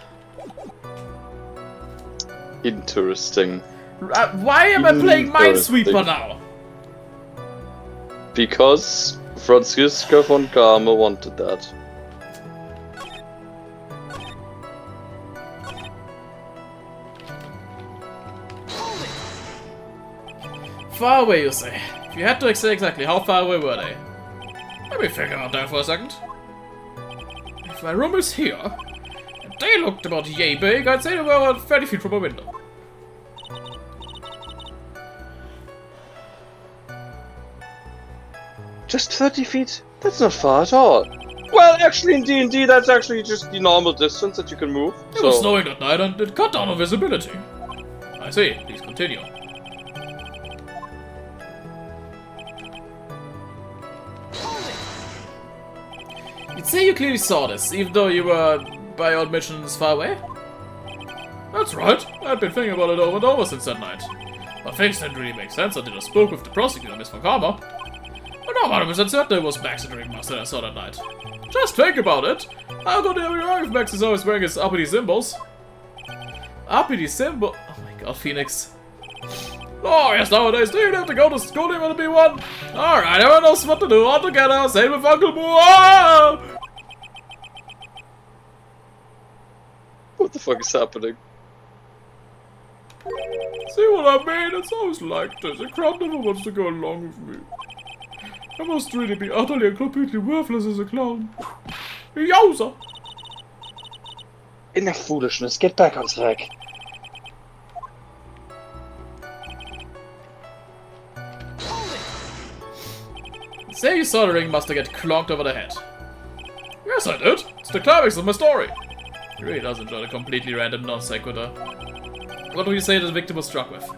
Interesting. Why am I playing Minesweeper now? Because Franziska von Garme wanted that. Far away, you say? If you had to say exactly, how far away were they? Let me figure out that for a second. If my room is here, and they looked about yay big, I'd say they were about 30 feet from a window. Just 30 feet? That's not far at all. Well, actually, in D&D, that's actually just the normal distance that you can move. It was snowing that night, and it cut down on visibility. I see. Please continue. You'd say you clearly saw this, even though you were, by all admissions, far away? That's right. I've been thinking about it over and over since that night. But things didn't really make sense until I spoke with the prosecutor, Miss von Karma. But I'm 100% certain it was Max the Ringmaster I saw that night. Just think about it. How could it be wrong if Max is always wearing his uppity symbols? Uppity symbol? Oh my god, Phoenix. Oh, yes, nowadays, do you have to go to school even to be one? Alright, everyone knows what to do all together. Same with Uncle Boo. Oh! What the fuck is happening? See what I mean? It's always like this. A crowd never wants to go along with me. I must really be utterly and completely worthless as a clown. Yowza! Enough foolishness, get back on track. Say you saw the ringmaster get clonked over the head. Yes, I did. It's the climax of my story. He really does enjoy the completely random non sequitur. What do you say the victim was struck with?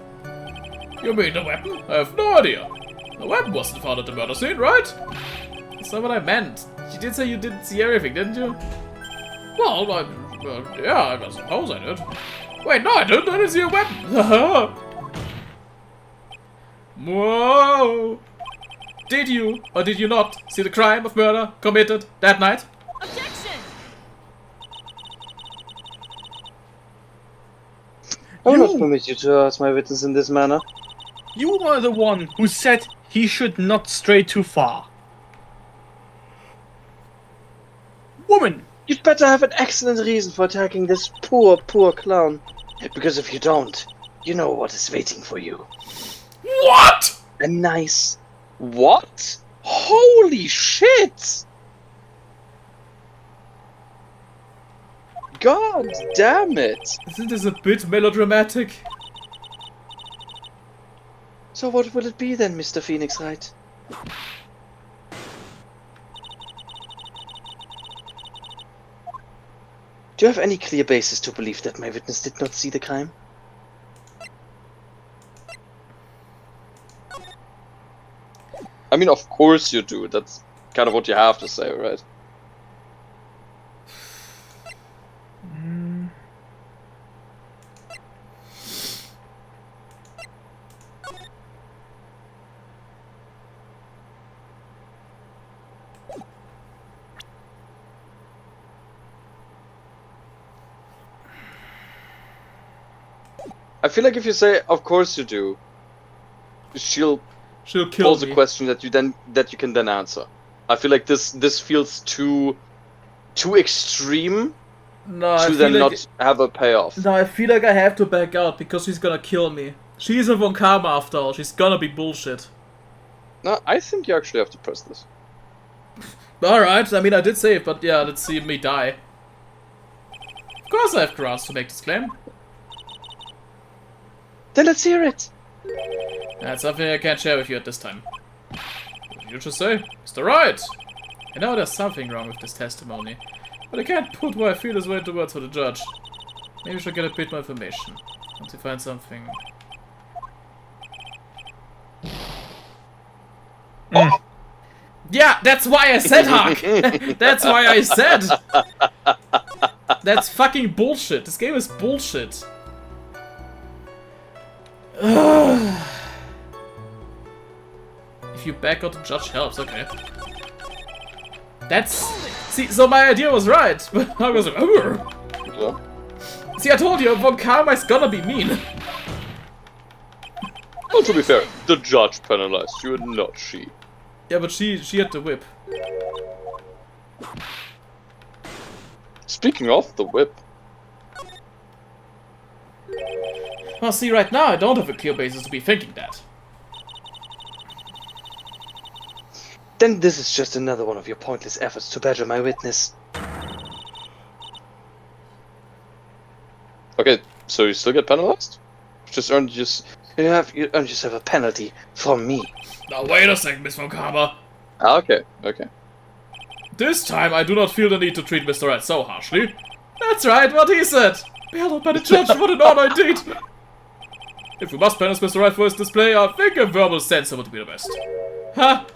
You mean the weapon? I have no idea. The weapon wasn't found at the murder scene, right? That's not what I meant. You did say you didn't see everything, didn't you? Well, yeah, I suppose I did. Wait, no, I didn't. I didn't see a weapon. Whoa! Did you, or did you not, see the crime of murder committed that night? Objection! I will not permit you to harass my witness in this manner. You were the one who said he should not stray too far. Woman! You'd better have an excellent reason for attacking this poor clown. Because if you don't, you know what is waiting for you. What? A nice... What? Holy shit! God damn it! Isn't this a bit melodramatic? So what will it be then, Mr. Phoenix Wright? Do you have any clear basis to believe that my witness did not see the crime? I mean, of course you do. That's kind of what you have to say, right? feel like if you say, "Of course you do," she'll She'll kill pose me. a question that you can then answer. I feel like this feels too extreme No, I to feel then like not have a payoff. no, I feel like I have to back out because she's gonna kill me. She's a Von Karma after all. She's gonna be bullshit. No, I think you actually have to press this. Alright, I mean I did save, but yeah, let's see me die. Of course I have grounds to make this claim. Then let's hear it. That's something I can't share with you at this time. What did you just say? Mr. Wright! I know there's something wrong with this testimony, but I can't put what I feel is way into words for the judge. Maybe I should get a bit more information. Once you find something... Oh! Yeah, that's why I said Hark! That's why I said! That's fucking bullshit. This game is bullshit. If you back out, the judge helps, okay. That's... See, so my idea was right. But I was like, "Ugh." Yeah. See, I told you, Von Karma is gonna be mean. Well, to be fair, the judge penalized you and not she. Yeah, but she had the whip. Speaking of the whip, Well, see, right now I don't have a clear basis to be thinking that. Then this is just another one of your pointless efforts to badger my witness. okay, so you still get penalized? Just earned just. You earned yourself a penalty from me. Now wait a second, Miss Von Karma. Ah, okay, okay. This time I do not feel the need to treat Mr. Wright so harshly. That's right, what he said. Bailed out by the judge, what an honor indeed. If we must punish Mr. Wright for his display, I think a verbal censor would be the best. Ha!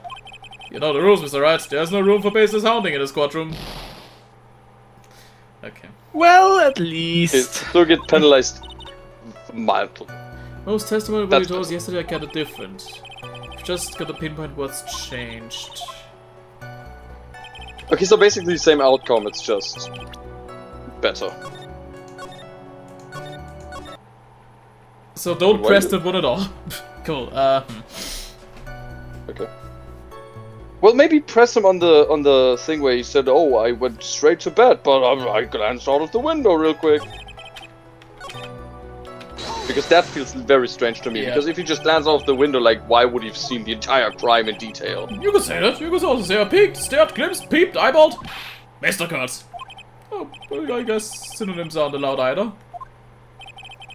You know the rules, Mr. Wright. There's no room for baseless hounding in this courtroom. Okay. Well, at Okay, least. still get penalized mildly. Most testimony That's you told us yesterday are kinda different. I've just got to pinpoint what's changed. Okay, so basically the same outcome, it's just better. So don't Why press you- that one at all. Cool, Okay. Well, maybe press him on the thing where he said, "Oh, I went straight to bed, but I glanced out of the window real quick." Because that feels very strange to me. Yeah. Because if you just glance out of the window, like, why would he have seen the entire crime in detail? You could say that. You could also say I peeked, stared, glimpsed, peeped, eyeballed. Mr. Kurtz. Oh, well, I guess synonyms aren't allowed either.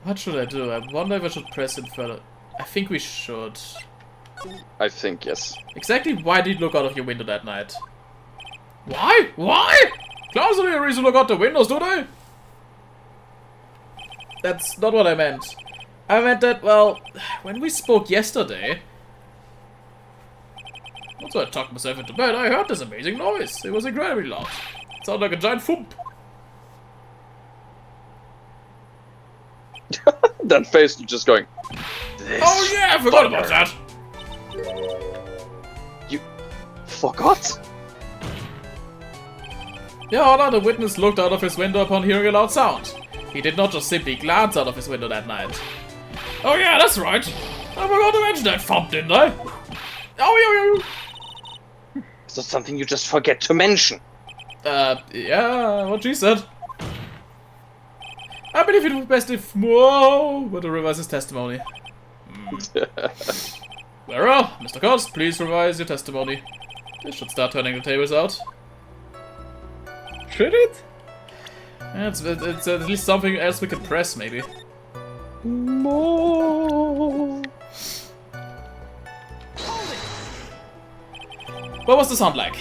What should I do? I wonder if I should press it further. I think we should. I think yes. Exactly why did you look out of your window that night? Why? Why? Clowns don't have a reason to look out the windows, do they? That's not what I meant. I meant that, well, when we spoke yesterday... Once I tucked myself into bed, I heard this amazing noise. It was incredibly loud. It sounded like a giant thump. That face just going. Oh yeah, I forgot about that. Forgot? Your Honor, the witness looked out of his window upon hearing a loud sound. He did not just simply glance out of his window that night. Oh yeah, that's right. I forgot to mention that thump, didn't I? Oh, yeah. Is that something you just forget to mention? Yeah, what she said. I believe it would be best if Whoa were to revise his testimony. Very well, Mr. Kurtz, please revise your testimony. This should start turning the tables out. Should it? It's at least something else we can press, maybe. What was the sound like?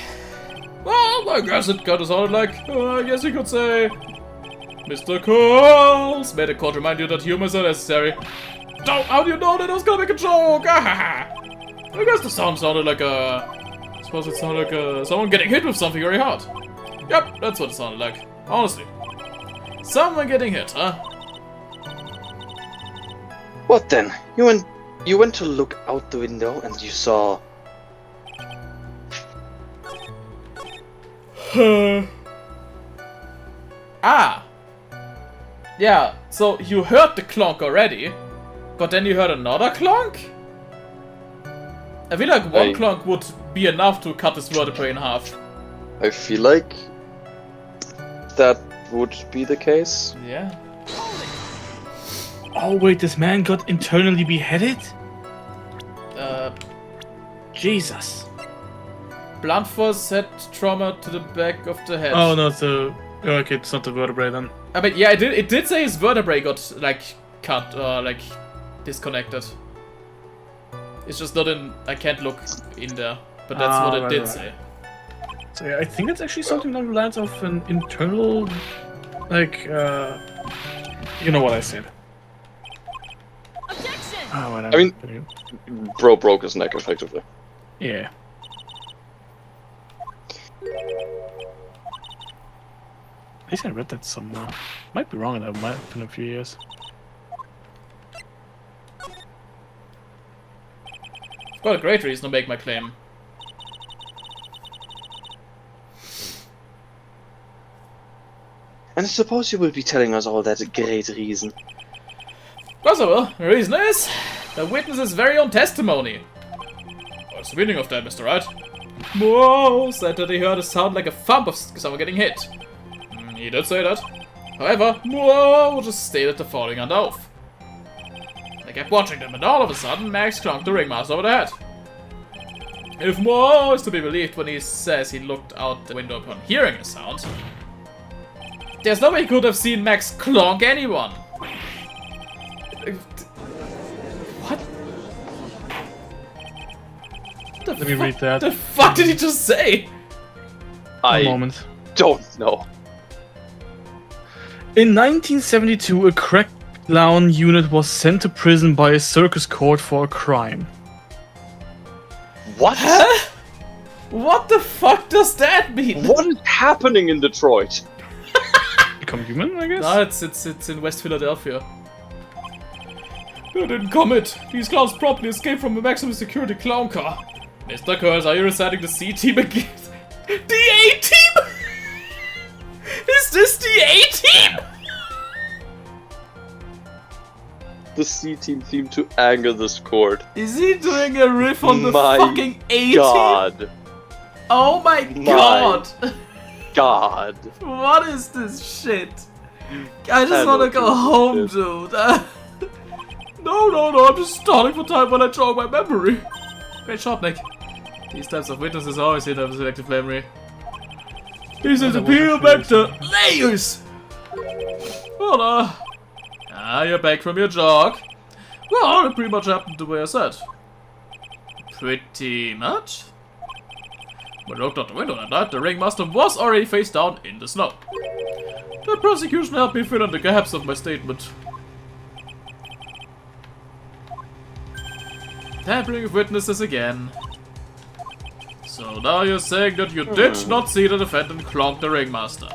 Well, I guess it kind of sounded like, I guess you could say... Mr. Coles made the court remind you that humor is unnecessary. Oh, how do you know that I was gonna make a joke? I guess the sound sounded like I suppose it sounded like someone getting hit with something very hard. Yep, that's what it sounded like. Honestly. Someone getting hit, huh? What then? You went to look out the window and you saw... Ah! Yeah, so you heard the clonk already, But then you heard another clunk? I feel like one clunk would be enough to cut this vertebrae in half. I feel like that would be the case. Yeah. Oh wait, this man got internally beheaded? Jesus. Blunt force head trauma to the back of the head. Oh no, so okay, it's not the vertebrae then. I mean, yeah, it did say his vertebrae got, like, cut, or, like, disconnected. It's just not in, I can't look in there, but that's what it did say. So yeah, I think it's actually something along the lines of an internal, like, you know what I said. Objection! Oh, I mean, bro broke his neck, effectively. yeah. At least I read that somewhere. Might be wrong, and that might have been a few years. I've got a great reason to make my claim. And I suppose you will be telling us all that great reason. Of course I will. The reason is the witness's very own testimony. What's the meaning of that, Mr. Wright? Whoa, said that he heard a sound like a thump of someone getting hit. He did say that. However, Whoa just stated the following on oath. They kept watching them, and all of a sudden, Max clunked the ringmaster over the head. If Whoa is to be believed when he says he looked out the window upon hearing a sound, there's no way he could have seen Max clonk anyone. What? Let me read that. The fuck did he just say? A moment. Don't know. In 1972, a crack clown unit was sent to prison by a circus court for a crime. What? Huh? What the fuck does that mean? What is happening in Detroit? Become human, I guess? No, it's in West Philadelphia. You didn't commit. These clowns promptly escaped from a maximum security clown car. Mr. Curls, are you reciting the C team again? The A team? Is this the A team? The C team seemed to anger this court. Is he doing a riff on the My fucking A team? God. Oh my god. God. What is this shit? I just wanna go home, dude. No, I'm just stalling for time when I jog my memory. Great shot, Nick. These types of witnesses always seem to have selective memory. This is a peel back to layers! Hola! You're back from your jog. Well, it pretty much happened the way I said. Pretty much? When I looked out the window that night, the ringmaster was already face down in the snow. The prosecution helped me fill in the gaps of my statement. Tampering with witnesses again. So now you're saying that you did not see the defendant clonk the ringmaster?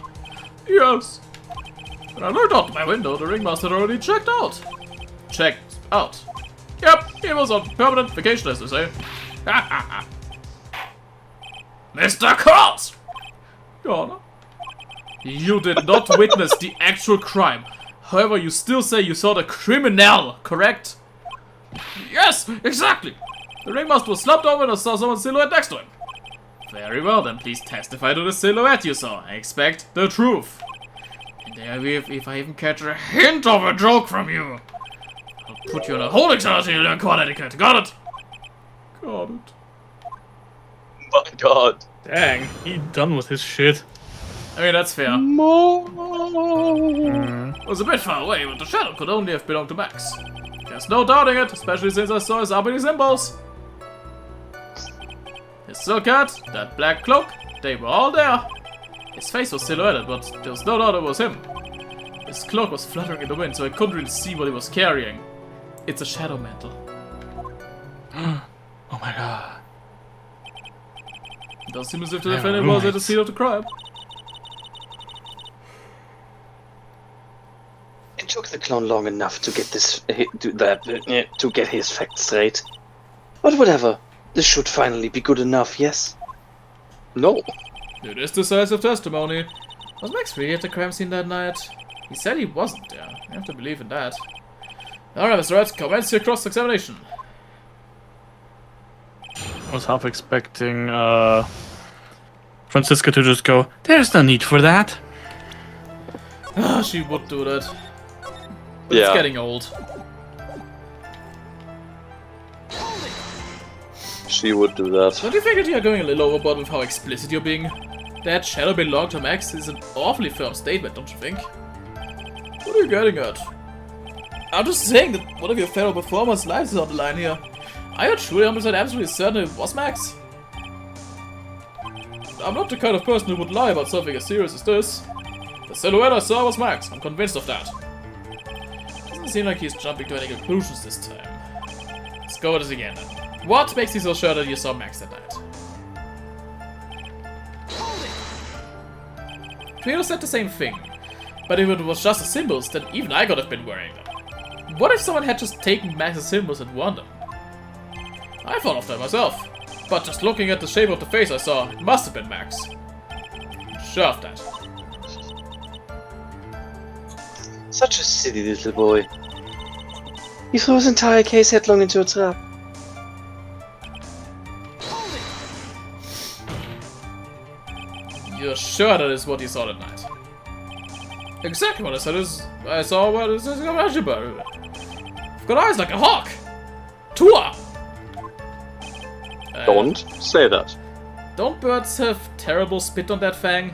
Yes. When I looked out my window, the ringmaster had already checked out. Checked out. Yep, he was on permanent vacation, as they say. Ha ha ha. Mr. Courthouse! Your Honor, you did not witness the actual crime. However, you still say you saw the criminal, correct? Yes, exactly. The ringmaster was slumped over and I saw someone's silhouette next to him. Very well, then please testify to the silhouette you saw. I expect the truth. And if I even catch a hint of a joke from you, I'll put you in a holding cell until you learn court etiquette. Got it? Got it. My God. Dang, he done with his shit. I mean, that's fair. It was a bit far away, but the shadow could only have belonged to Max. There's no doubting it, especially since I saw his uppity symbols. His silk hat, that black cloak, they were all there. His face was silhouetted, but there was no doubt it was him. His cloak was fluttering in the wind, so I couldn't really see what he was carrying. It's a shadow mantle. Oh my god. It does seem as if the defendant was at the scene of the crime. It took the clown long enough to get to get his facts straight. But whatever, this should finally be good enough, yes? No. It is decisive testimony. Was Max really at the crime scene that night? He said he wasn't there. I have to believe in that. Alright, Mr. Wright, commence your cross-examination. I was half expecting Francisca to just go, "There's no need for that." She would do that. But Yeah. it's getting old. She would do that. Don't you think that you are going a little overboard with how explicit you're being? That shadow belonged to Max is an awfully firm statement, don't you think? What are you getting at? I'm just saying that one of your fellow performers' lives is on the line here. Are you truly 100% absolutely certain it was Max? I'm not the kind of person who would lie about something as serious as this. The silhouette I saw was Max, I'm convinced of that. Doesn't seem like he's jumping to any conclusions this time. Let's go with this again then. What makes you so sure that you saw Max that night? Creator said the same thing, but if it was just the symbols, then even I could have been wearing them. What if someone had just taken Max's symbols and worn them? I thought of that myself, but just looking at the shape of the face I saw, it must have been Max. Sure of that. Such a silly little boy. He threw his entire case headlong into a trap. You're sure that is what you saw that night? Exactly what I said is I saw what is a vegetable. I've got eyes like a hawk. Tua. Don't say that. Don't birds have terrible spit on that fang?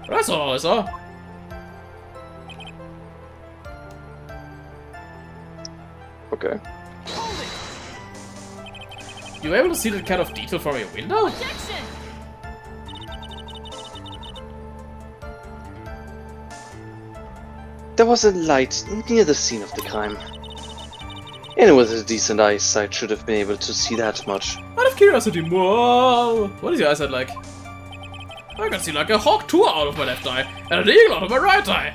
That's all I saw. Okay. You were able to see that kind of detail from your window? There was a light near the scene of the crime. Anyone with a decent eyesight should have been able to see that much. Out of curiosity, whoa! What is your eyesight like? I can see like a hawk Tua out of my left eye and an eagle out of my right eye.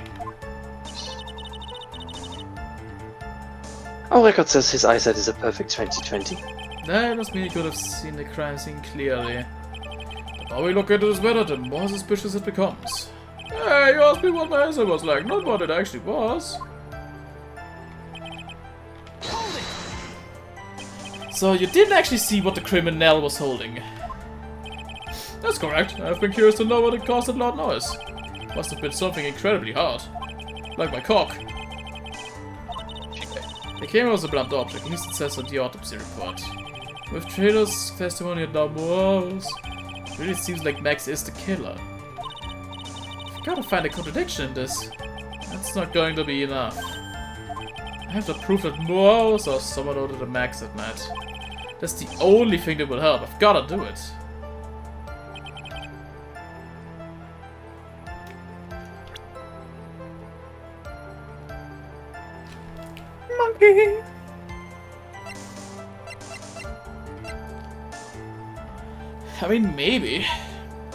Our record says his eyesight is a perfect 20/20. That must mean he could have seen the crime scene clearly. The more we look into this matter, the more suspicious it becomes. Hey, you asked me what my eyesight was like, not what it actually was. So you didn't actually see what the criminal was holding. That's correct. I've been curious to know what it caused that loud noise. Must have been something incredibly hard. Like my cock. The camera was a blunt object, at least it says on the autopsy report. With Trader's testimony and now More's, it really seems like Max is the killer. I've gotta find a contradiction in this. That's not going to be enough. I have to prove that More's or someone ordered a Max at night. That's the only thing that will help. I've gotta do it. Monkey. I mean, maybe.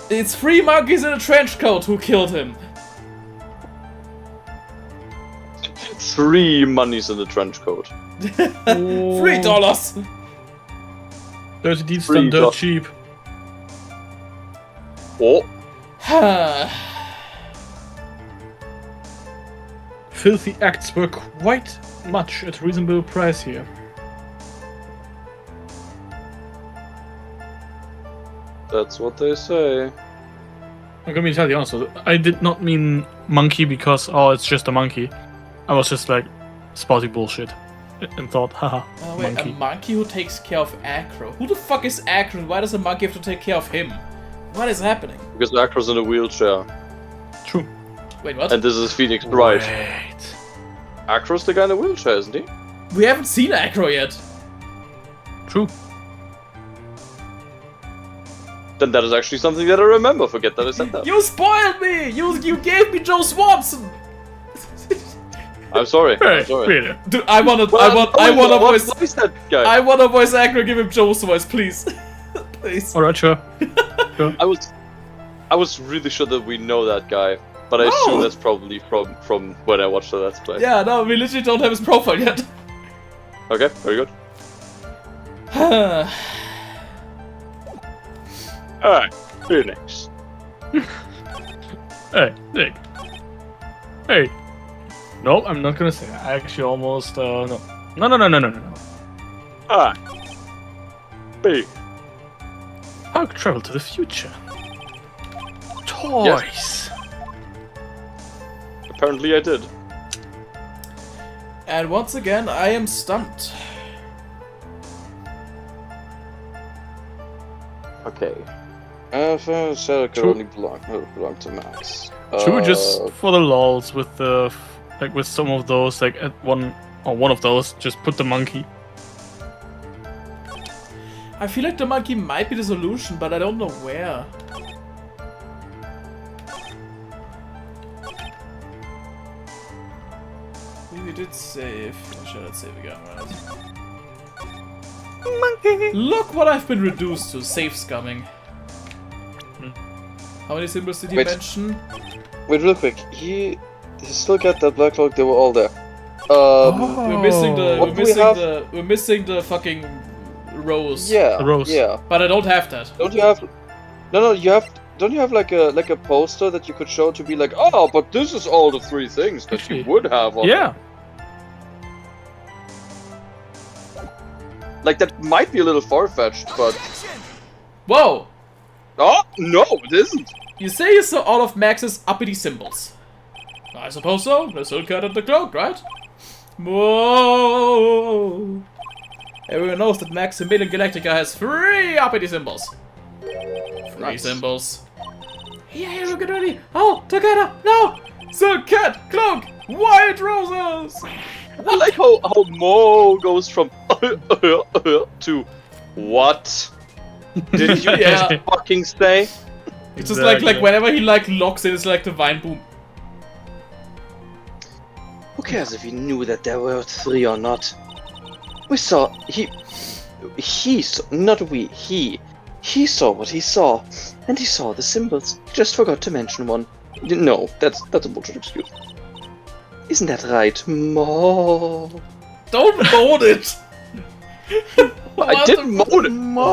It's 3 monkeys in a trench coat who killed him. 3 monies in the trench coat. $3. Dirty deeds Free done dirt job. cheap. Oh, Filthy acts were quite much at reasonable price here. that's what they say. I'm gonna be entirely honest with you. I did not mean monkey because, oh, it's just a monkey. I was just like, spotty bullshit. And thought, haha, Oh wait, monkey. a monkey who takes care of Acro. Who the fuck is Acro? Why does a monkey have to take care of him? What is happening? Because Acro's in a wheelchair. True. Wait, what? And this is Phoenix Wright. Wait. Acro's the guy in the wheelchair, isn't he? We haven't seen Acro yet. True. Then that is actually something that I remember. Forget that I said that. You spoiled me! You gave me Joe Swanson! I'm sorry. Hey, I'm sorry. really? Dude, I wanna voice What is that guy? I wanna voice Acro, give him Joe's voice, please. Please. Alright, sure. I was really sure that we know that guy, but I No. assume that's probably from when I watched the Let's Play. Yeah, no, we literally don't have his profile yet. Okay, very good. Alright, Phoenix. Hey, Nick. Hey. No, I'm not gonna say. I actually almost no. No. Ah. B. I'll travel to the future. Toys. Apparently I did. And once again, I am stumped. Okay. Alpha Shadow could True. only belong to Max. Should we just for the lols with the like with some of those like at one of those just put the monkey. I feel like the monkey might be the solution, but I don't know where. We did save. Or should I save again? Right? Monkey. Look what I've been reduced to. Save scumming. How many symbols did you Wait. mention? Wait, real quick. He still got that black cloak. They were all there. We're missing the. What do we have? We're missing the fucking rose. Yeah. The rose. Yeah. But I don't have that. Don't you have? No. You have. Don't you have like a poster that you could show to be like, oh, but this is all the 3 things that you Actually, would have on. Yeah. Like that might be a little far-fetched, but Whoa! oh no, it isn't. You say you saw all of Max's uppity symbols. I suppose so. The Silk Cat and the Cloak, right? Whoa! Everyone knows that Max in Million Galactica has 3 uppity symbols. 3 Nice. symbols. Yeah, look at it. Oh, together. No! Silk Cat, Cloak, White Roses! I like how Mo goes from to what? Did you Yeah. just fucking say? It's just like Exactly. whenever he like locks in, it's like divine boom. Who cares if he knew that there were 3 or not? We saw he saw, not we, he saw what he saw, and he saw the symbols. He just forgot to mention one. No, that's a bullshit excuse. Isn't that right, Mo? Don't moan it! I didn't moan it.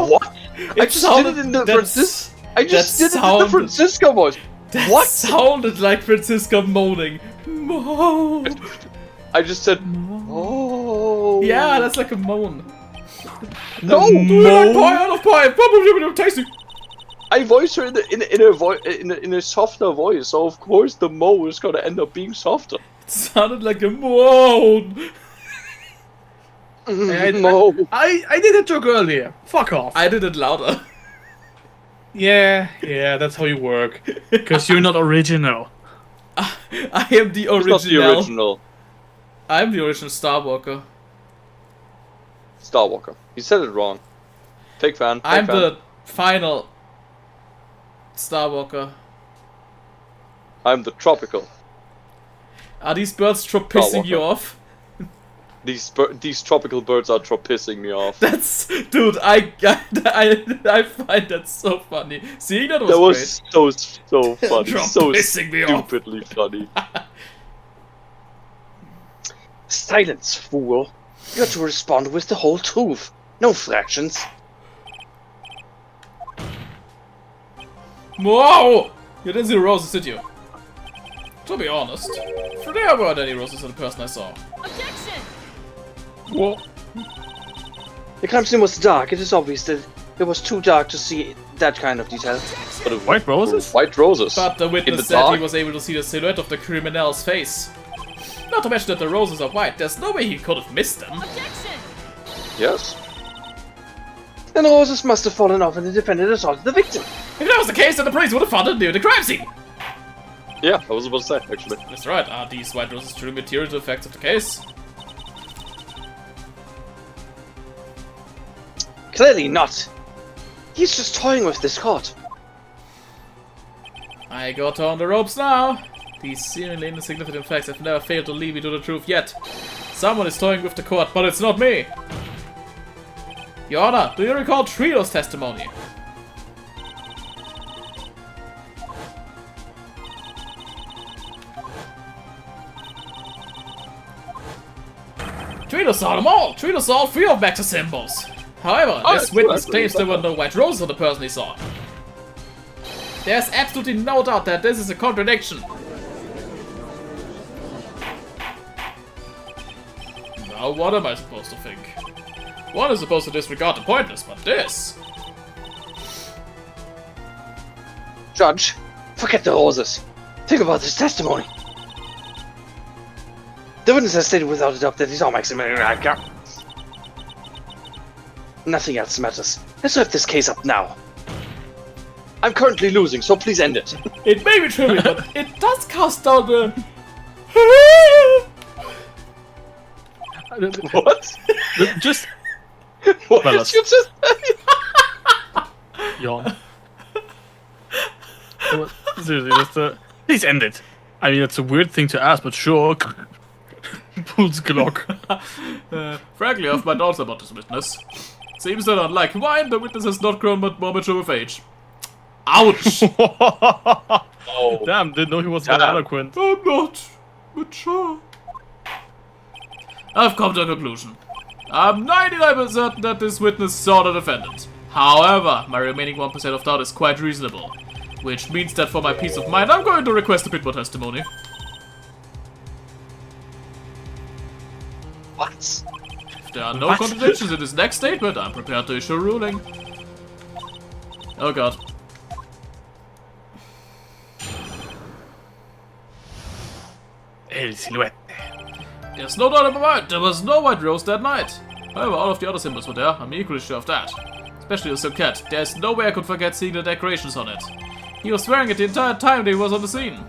What? I just did it in the that's- I just did it in the sounded- Francisco voice. That What? sounded like Francisco moaning. Mo. I just said, oh. Yeah, that's like a moan. No. Do you like pie? I love pie. Probably tasty. I voiced her in a softer voice, so of course the Mo is gonna end up being softer. It sounded like a moan. Mo. I did a joke earlier. Fuck off. I did it louder. Yeah, that's how you work. Because you're not original. I am the Who's not the original. original I'm the original Starwalker. Starwalker. You said it wrong. Fake fan. I'm the final Starwalker. I'm the tropical. Are these birds pissing you Starwalker. off? These tropical birds are pissing me off. That's, dude. I find that so funny. Seeing that was, That was so funny, Drop so pissing me off. stupidly funny. Silence, fool! You're to respond with the whole truth, no fractions. great. Whoa! You didn't see the roses, did you? To be honest, there weren't any roses in the person I saw. Whoa. The crime scene was dark. It is obvious that it was too dark to see that kind of detail. But White roses? White roses. But the In witness the said he dark? was able to see the silhouette of the criminal's face. Not to mention that the roses are white. There's no way he could have missed them. Yes. Then the roses must have fallen off and the defendant assaulted the victim. If that was the case, then the police would have found it near the crime scene. Yeah, I was about to say, actually. That's right. Are these white roses true material to effects of the case? Clearly not. He's just toying with this court. I got on the ropes now. These seemingly insignificant facts have never failed to lead me to the truth yet. Someone is toying with the court, but it's not me. Your Honor, do you recall Trio's testimony? Trito saw them all! Trito saw all 3 of Max's symbols! However, Oh, this that's witness true, claims there were no white roses on the person he saw. There's absolutely no doubt that this is a contradiction. Now, what am I supposed to think? One is supposed to disregard the pointless, but this... Judge, forget the horses. Think about this testimony. The witness has stated without a doubt that he saw Maximilian Wright. Nothing else matters. Let's wrap this case up now. I'm currently losing, so please end it. It may be trivial, but it does cast down the... What? Just What Well, did you just say? yawn. Seriously, just please end it. I mean, it's a weird thing to ask, but sure. Pulls Glock. Frankly, I've my doubts about this witness. Seems that unlike wine, the witness has not grown but more mature with age. Ouch! Oh. Damn, didn't know he was that eloquent. I'm not mature. I've come to a conclusion. I'm 99% certain that this witness saw the defendant. However, my remaining 1% of doubt is quite reasonable. Which means that for my peace of mind, I'm going to request a bit more testimony. What? If there are no What? contradictions in this next statement, I'm prepared to issue a ruling. Oh god. El Silhouette. There's no doubt in my mind, there was no white rose that night. However, all of the other symbols were there, I'm equally sure of that. Especially the silk hat, there's no way I could forget seeing the decorations on it. He was wearing it the entire time that he was on the scene.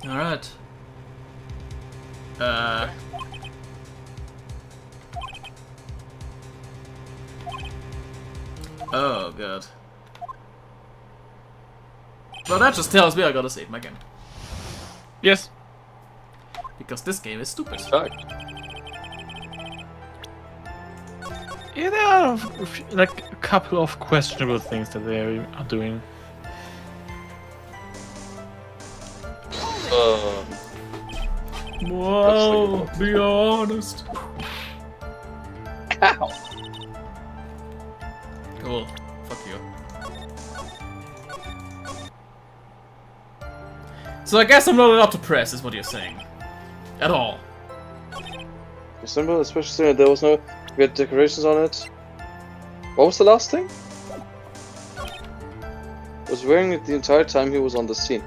Alright. Oh god. Well, that just tells me I gotta save my game. Yes. Because this game is stupid. Yeah, there are like a couple of questionable things that they are doing. Whoa, be honest. Ow. Cool. Fuck you. So I guess I'm not allowed to press, is what you're saying. At all. The symbol, especially saying there was no we had decorations on it. What was the last thing? Was wearing it the entire time he was on the scene.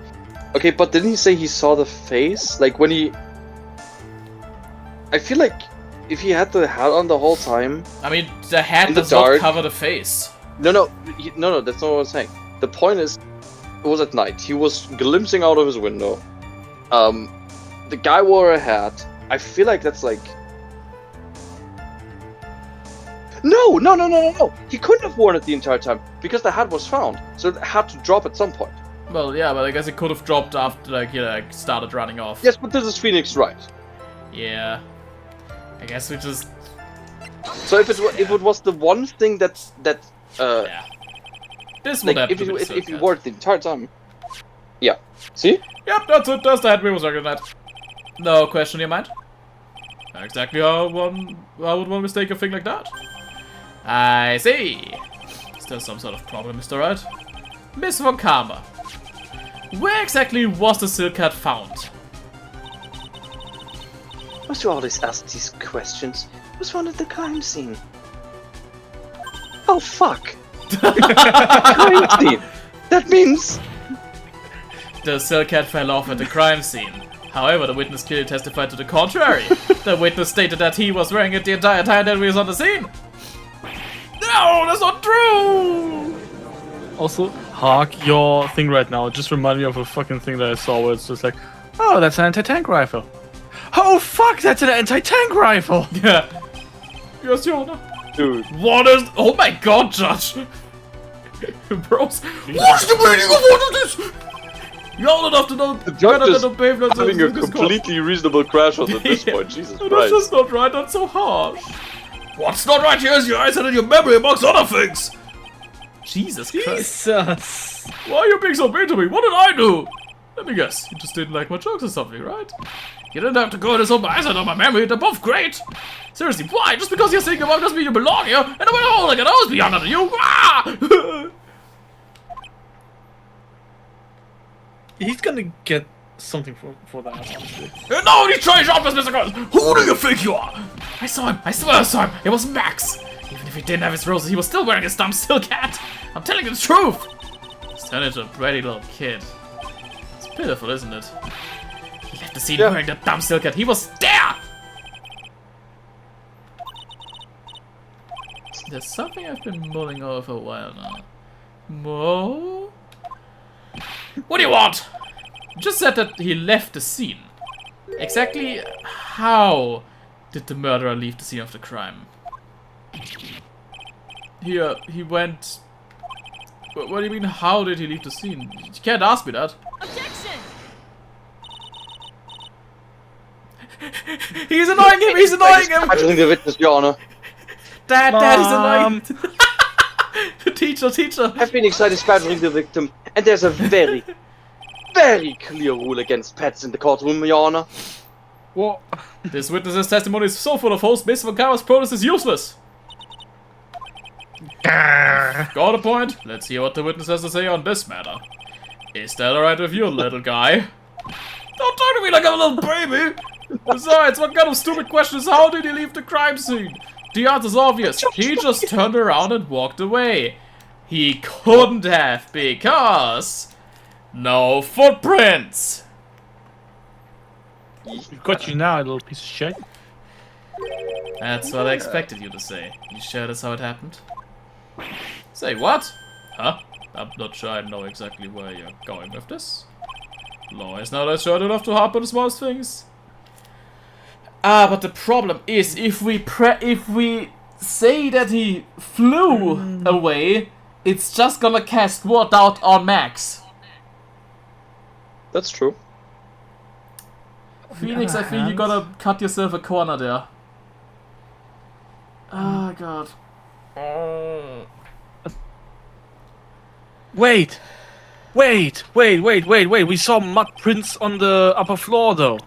Okay, but didn't he say he saw the face? Like when he... I feel like if he had the hat on the whole time... I mean, the hat In the does not dark. cover the face. No, that's not what I'm saying. The point is, it was at night. He was glimpsing out of his window. The guy wore a hat. I feel like that's like... No! He couldn't have worn it the entire time because the hat was found, so it had to drop at some point. Well, yeah, but I guess it could have dropped after, like, you know, like, started running off. Yes, but this is Phoenix Wright. Yeah. I guess we just... So if it was the one thing that yeah. This would like have if to be if you wore it the entire time, yeah. See? Yep, that's it. That's the hat we was talking about. No question in your mind? Exactly how would one mistake a thing like that? I see. Still some sort of problem, Mr. Wright. Miss Von Karma. Where exactly was the silk hat found? Must you always ask these questions? It was found at the crime scene. Oh fuck! Crime scene. That means The silk hat fell off at the crime scene. However, the witness clearly testified to the contrary. The witness stated that he was wearing it the entire time that he was on the scene. No, that's not true! Also, Hark, your thing right now just reminded me of a fucking thing that I saw where it's just like, oh, that's an anti-tank rifle. Oh fuck, that's an anti-tank rifle! Yeah. Yes, Your Honor. dude. What is... Oh my god, Judge! Bros, what is the meaning of all of this? You're old enough to know The judge better is than the pavement having a in this court. completely reasonable crash on at this Yeah. point. Jesus That's Christ. just not right, that's so harsh. What's not right here is your eyesight and your memory, amongst other things. Jesus Christ. Jesus! Why are you being so mean to me? What did I do? Let me guess, you just didn't like my jokes or something, right? You didn't have to go into my eyesight or my memory, they're both great. Seriously, why? Just because you're saying about doesn't mean you belong here, and I'm all I can always be under you. Ah! He's gonna get something for that, honestly. No, you try your office, Mr. Courthouse! Who do you think you are? I saw him. I swear I saw him. It was Max. Even if he didn't have his roses, he was still wearing his dumb silk hat. I'm telling you the truth. He's turned into a pretty little kid. It's pitiful, isn't it? He left the scene wearing the dumb silk hat. He was there! There's something I've been mulling over for a while now. Mo? What do you want? You just said that he left the scene. Exactly how did the murderer leave the scene of the crime? He went... What do you mean, how did he leave the scene? You can't ask me that. Objection! He's annoying him! He's annoying him! Badgering the witness, Your Honor. Dad, he's annoying. Teacher. I've been excited badgering the victim, and there's a very, very clear rule against pets in the courtroom, Your Honor. What? This witness's testimony is so full of holes, Miss Von Kara's protest is useless. Got a point? Let's hear what the witness has to say on this matter. Is that alright with you, little guy? Don't talk to me like I'm a little baby! Besides, what kind of stupid question is how did he leave the crime scene? The answer's obvious. He just turned around and walked away. He couldn't have because... no footprints! We've got you now, you little piece of shit. That's what I expected you to say. You sure that's how it happened? Say what? Huh? I'm not sure I know exactly where you're going with this. Law is not as short enough to harp on the smallest things. Ah, but the problem is, if we say that he flew away, it's just gonna cast more doubt on Max. That's true. Phoenix, I think you gotta cut yourself a corner there. Oh god. Wait! We saw mud prints on the upper floor, though.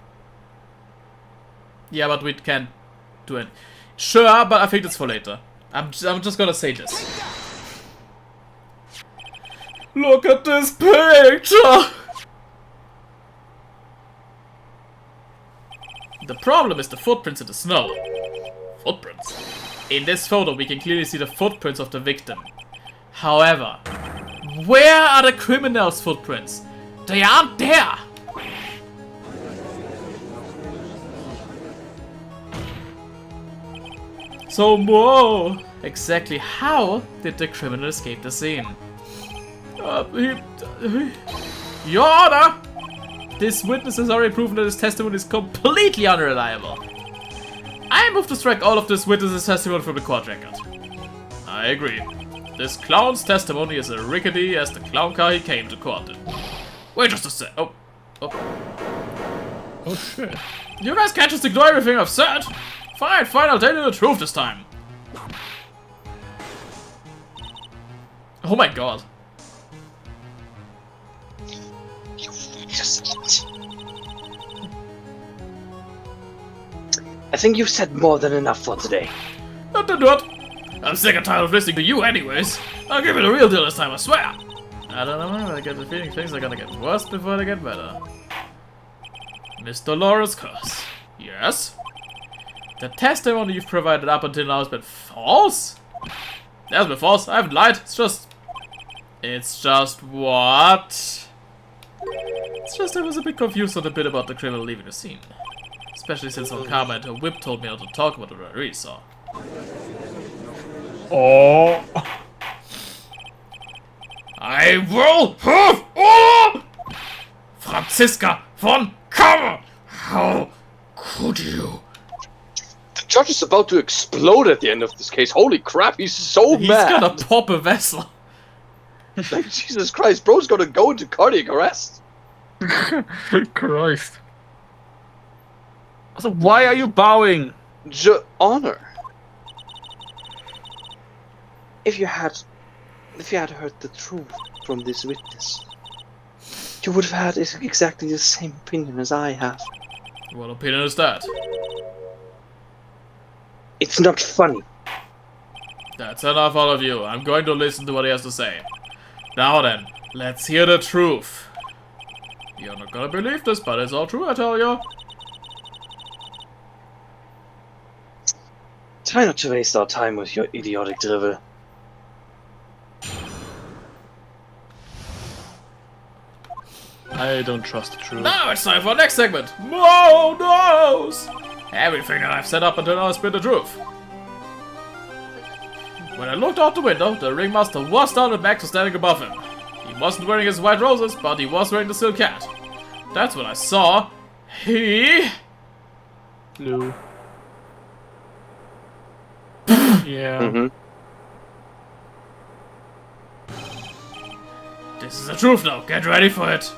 Yeah, but we can't do it. Sure, but I think that's for later. I'm just gonna say this. Look at this picture! The problem is the footprints in the snow. Footprints? In this photo, we can clearly see the footprints of the victim. However, where are the criminals' footprints? They aren't there! So, whoa! Exactly how did the criminal escape the scene? Your Honor! This witness has already proven that his testimony is completely unreliable. I move to strike all of this witness's testimony from the court record. I agree. This clown's testimony is as rickety as the clown car he came to court in. Wait just a sec. Oh shit. You guys can't just ignore everything I've said. Fine, I'll tell you the truth this time. Oh my god. I think you've said more than enough for today. Not to do it. I'm sick and tired of listening to you anyways. I'll give it a real deal this time, I swear. I don't know, I get the feeling things are gonna get worse before they get better. Mr. Lawrence Curse. Yes? The testimony you've provided up until now has been false? It hasn't been false, I haven't lied, it's just what? It's just I was a bit confused on the bit about the criminal leaving the scene. Especially since on Karma and her whip told me not to talk about what I really saw. Oh. I will have all! Franziska von Karma! How could you? The judge is about to explode at the end of this case. Holy crap, he's so He's mad. gonna pop a vessel. Like, Jesus Christ, bro's gonna go into cardiac arrest. Christ. So why are you bowing? Honor. If you had heard the truth from this witness, you would have had exactly the same opinion as I have. What opinion is that? It's not funny. That's enough, all of you. I'm going to listen to what he has to say. Now then, let's hear the truth. You're not gonna believe this, but it's all true, I tell you. Try not to waste our time with your idiotic drivel. I don't trust the truth. Now it's time for our next segment. Mo knows! Everything that I've set up until now has been the truth. When I looked out the window, the ringmaster was down and Max was standing above him. He wasn't wearing his white roses, but he was wearing the silk hat. That's when I saw... He... Blue. Yeah. Mm-hmm. This is the truth now, get ready for it.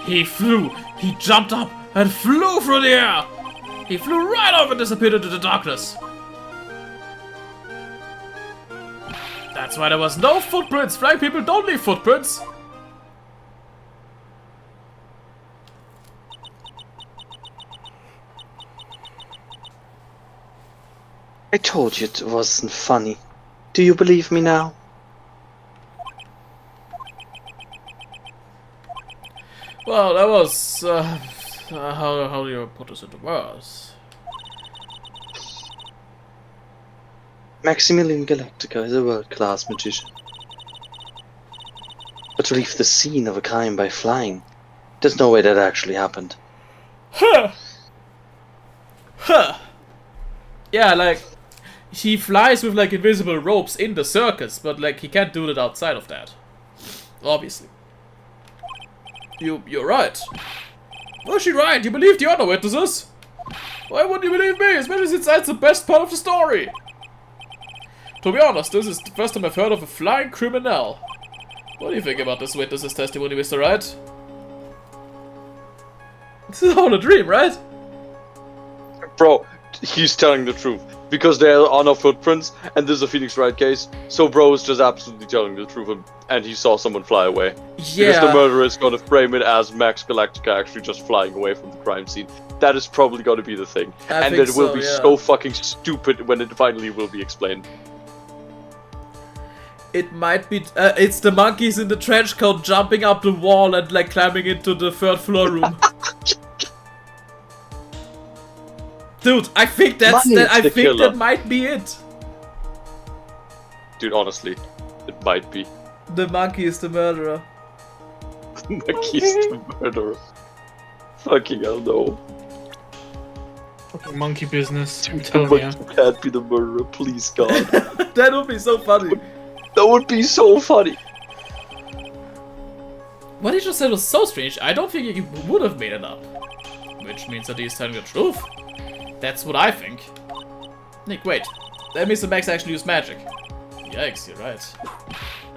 He flew, he jumped up and flew through the air. He flew right off and disappeared into the darkness. That's why there was no footprints. Flying people don't leave footprints. I told you it wasn't funny. Do you believe me now? Well, that was, how do you put this into words? Maximilian Galactica is a world-class magician. But to leave the scene of a crime by flying, there's no way that actually happened. Huh. Huh. Yeah, like, he flies with, like, invisible ropes in the circus, but, like, he can't do it outside of that. Obviously. You're right. Was she right? You believe the other witnesses? Why wouldn't you believe me? Especially since that's the best part of the story. To be honest, this is the first time I've heard of a flying criminal. What do you think about this witness's testimony, Mr. Wright? This is all a dream, right? Bro, he's telling the truth. Because there are no footprints, and this is a Phoenix Wright case, so bro is just absolutely telling the truth, and he saw someone fly away. Yeah. Because the murderer is going to frame it as Max Galactica actually just flying away from the crime scene. That is probably going to be the thing. I and think it will so, be yeah. so fucking stupid when it finally will be explained. It might be... it's the monkeys in the trench coat jumping up the wall and, like, climbing into the third floor room. Dude, I think that's... I think killer. that might be it. Dude, honestly, it might be. The monkey is the murderer. He's the murderer. Fucking hell no. Fucking monkey business. I'm The telling you. monkey can't be the murderer, please God. That would be so funny. That would be so funny. What he just said was so strange, I don't think he would have made it up. Which means that he's telling the truth. That's what I think. Nick, wait. That means the Max actually used magic. Yikes, you're right.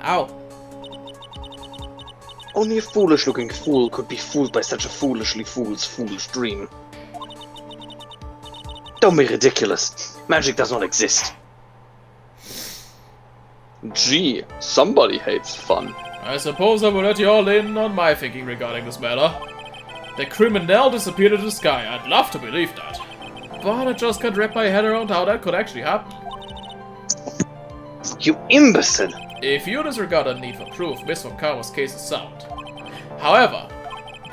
Ow. Only a foolish-looking fool could be fooled by such a foolishly fool's foolish dream. Don't be ridiculous. Magic does not exist. Gee, somebody hates fun. I suppose I will let you all in on my thinking regarding this matter. The criminal disappeared into the sky. I'd love to believe that. But I just can't wrap my head around how that could actually happen. You imbecile! If you disregard the need for proof, Miss Von Karma's case is sound. However,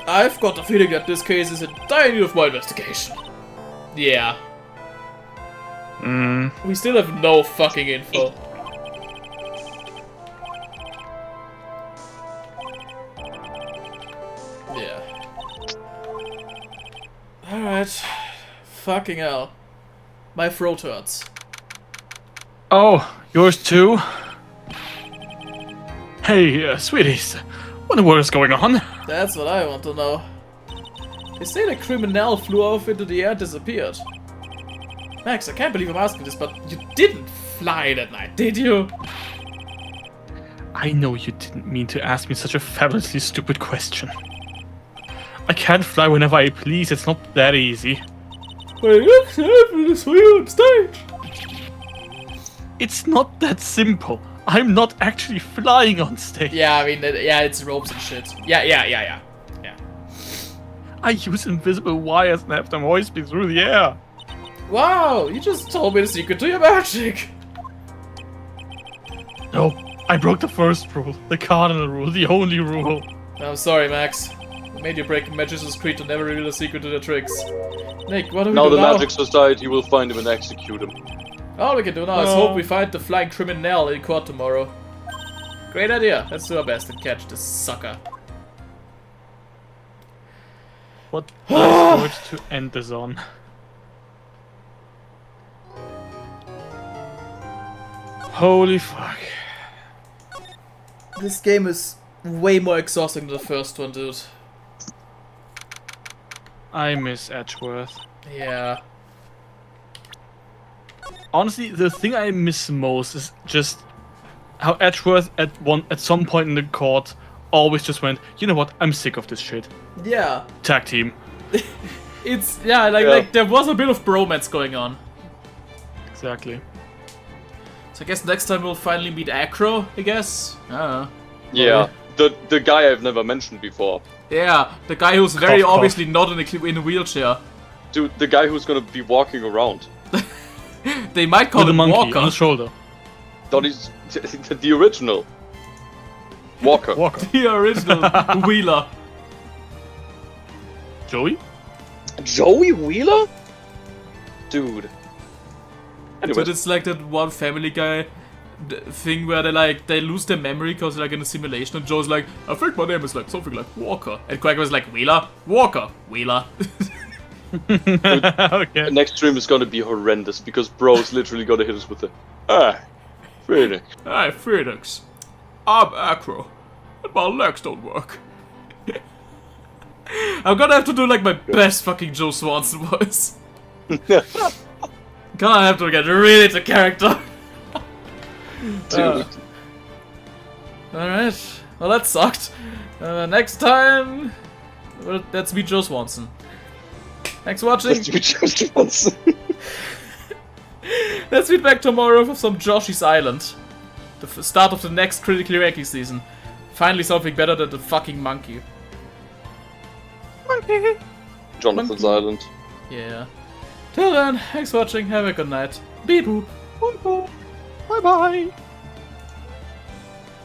I've got the feeling that this case is in dire need of more investigation. Yeah. We still have no fucking info. Yeah. Alright. Fucking hell. My throat hurts. Oh, yours too? Hey, sweeties. What in the world is going on? That's what I want to know. They say the criminal flew off into the air and disappeared. Max, I can't believe I'm asking this, but you didn't fly that night, did you? I know you didn't mean to ask me such a fabulously stupid question. I can't fly whenever I please, it's not that easy. Well, you accepted this for you on stage. It's not that simple. I'm not actually flying on stage. Yeah, I mean, yeah, it's ropes and shit. Yeah. I use invisible wires and have them hoist me through the air. Wow, you just told me the secret to your magic. No, I broke the first rule, the cardinal rule, the only rule. I'm sorry, Max. made you break Magician's Creed to never reveal the secret to their tricks. Nick, what do we Now do the now? Magic Society will find him and execute him. All we can do now is hope we find the flying criminal in court tomorrow. Great idea. Let's do our best and catch this sucker. What nice words to end this on. Holy fuck. This game is way more exhausting than the first one, dude. I miss Edgeworth. Yeah. Honestly, the thing I miss most is just how Edgeworth at some point in the court always just went, you know what, I'm sick of this shit. Yeah. Tag team. It's, yeah, like there was a bit of bromance going on. Exactly. So I guess next time we'll finally meet Acro, I guess? I don't know. Yeah, the guy I've never mentioned before. Yeah, the guy who's very Cough, cough. obviously not in a wheelchair. Dude, the guy who's gonna be walking around. They might call With a him monkey Walker. on his shoulder. That is the original. Walker. Walker. The original Wheeler. Joey? Joey Wheeler? Dude. But Anyways, it's like that one Family Guy thing where they lose their memory because they're like in a simulation, and Joe's like, I think my name is like something like Walker, and Quack was like Wheeler, Walker, Wheeler. Okay. next stream is gonna be horrendous because bro's literally gonna hit us with the Phoenix. Hi, Phoenix. I'm Acro, and my legs don't work. I'm gonna have to do like my best fucking Joe Swanson voice. Gonna have to get really into character. Dude. Alright, well that sucked. Next time, well, that's me, Joe Swanson. Thanks for watching. Let's do just once. Let's meet back tomorrow for some Joshy's Island. The start of the next Critically Ranky season. Finally something better than the fucking monkey. Jonathan's Island. Yeah. Till then, thanks for watching, have a good night. Beep boop. Bye bye.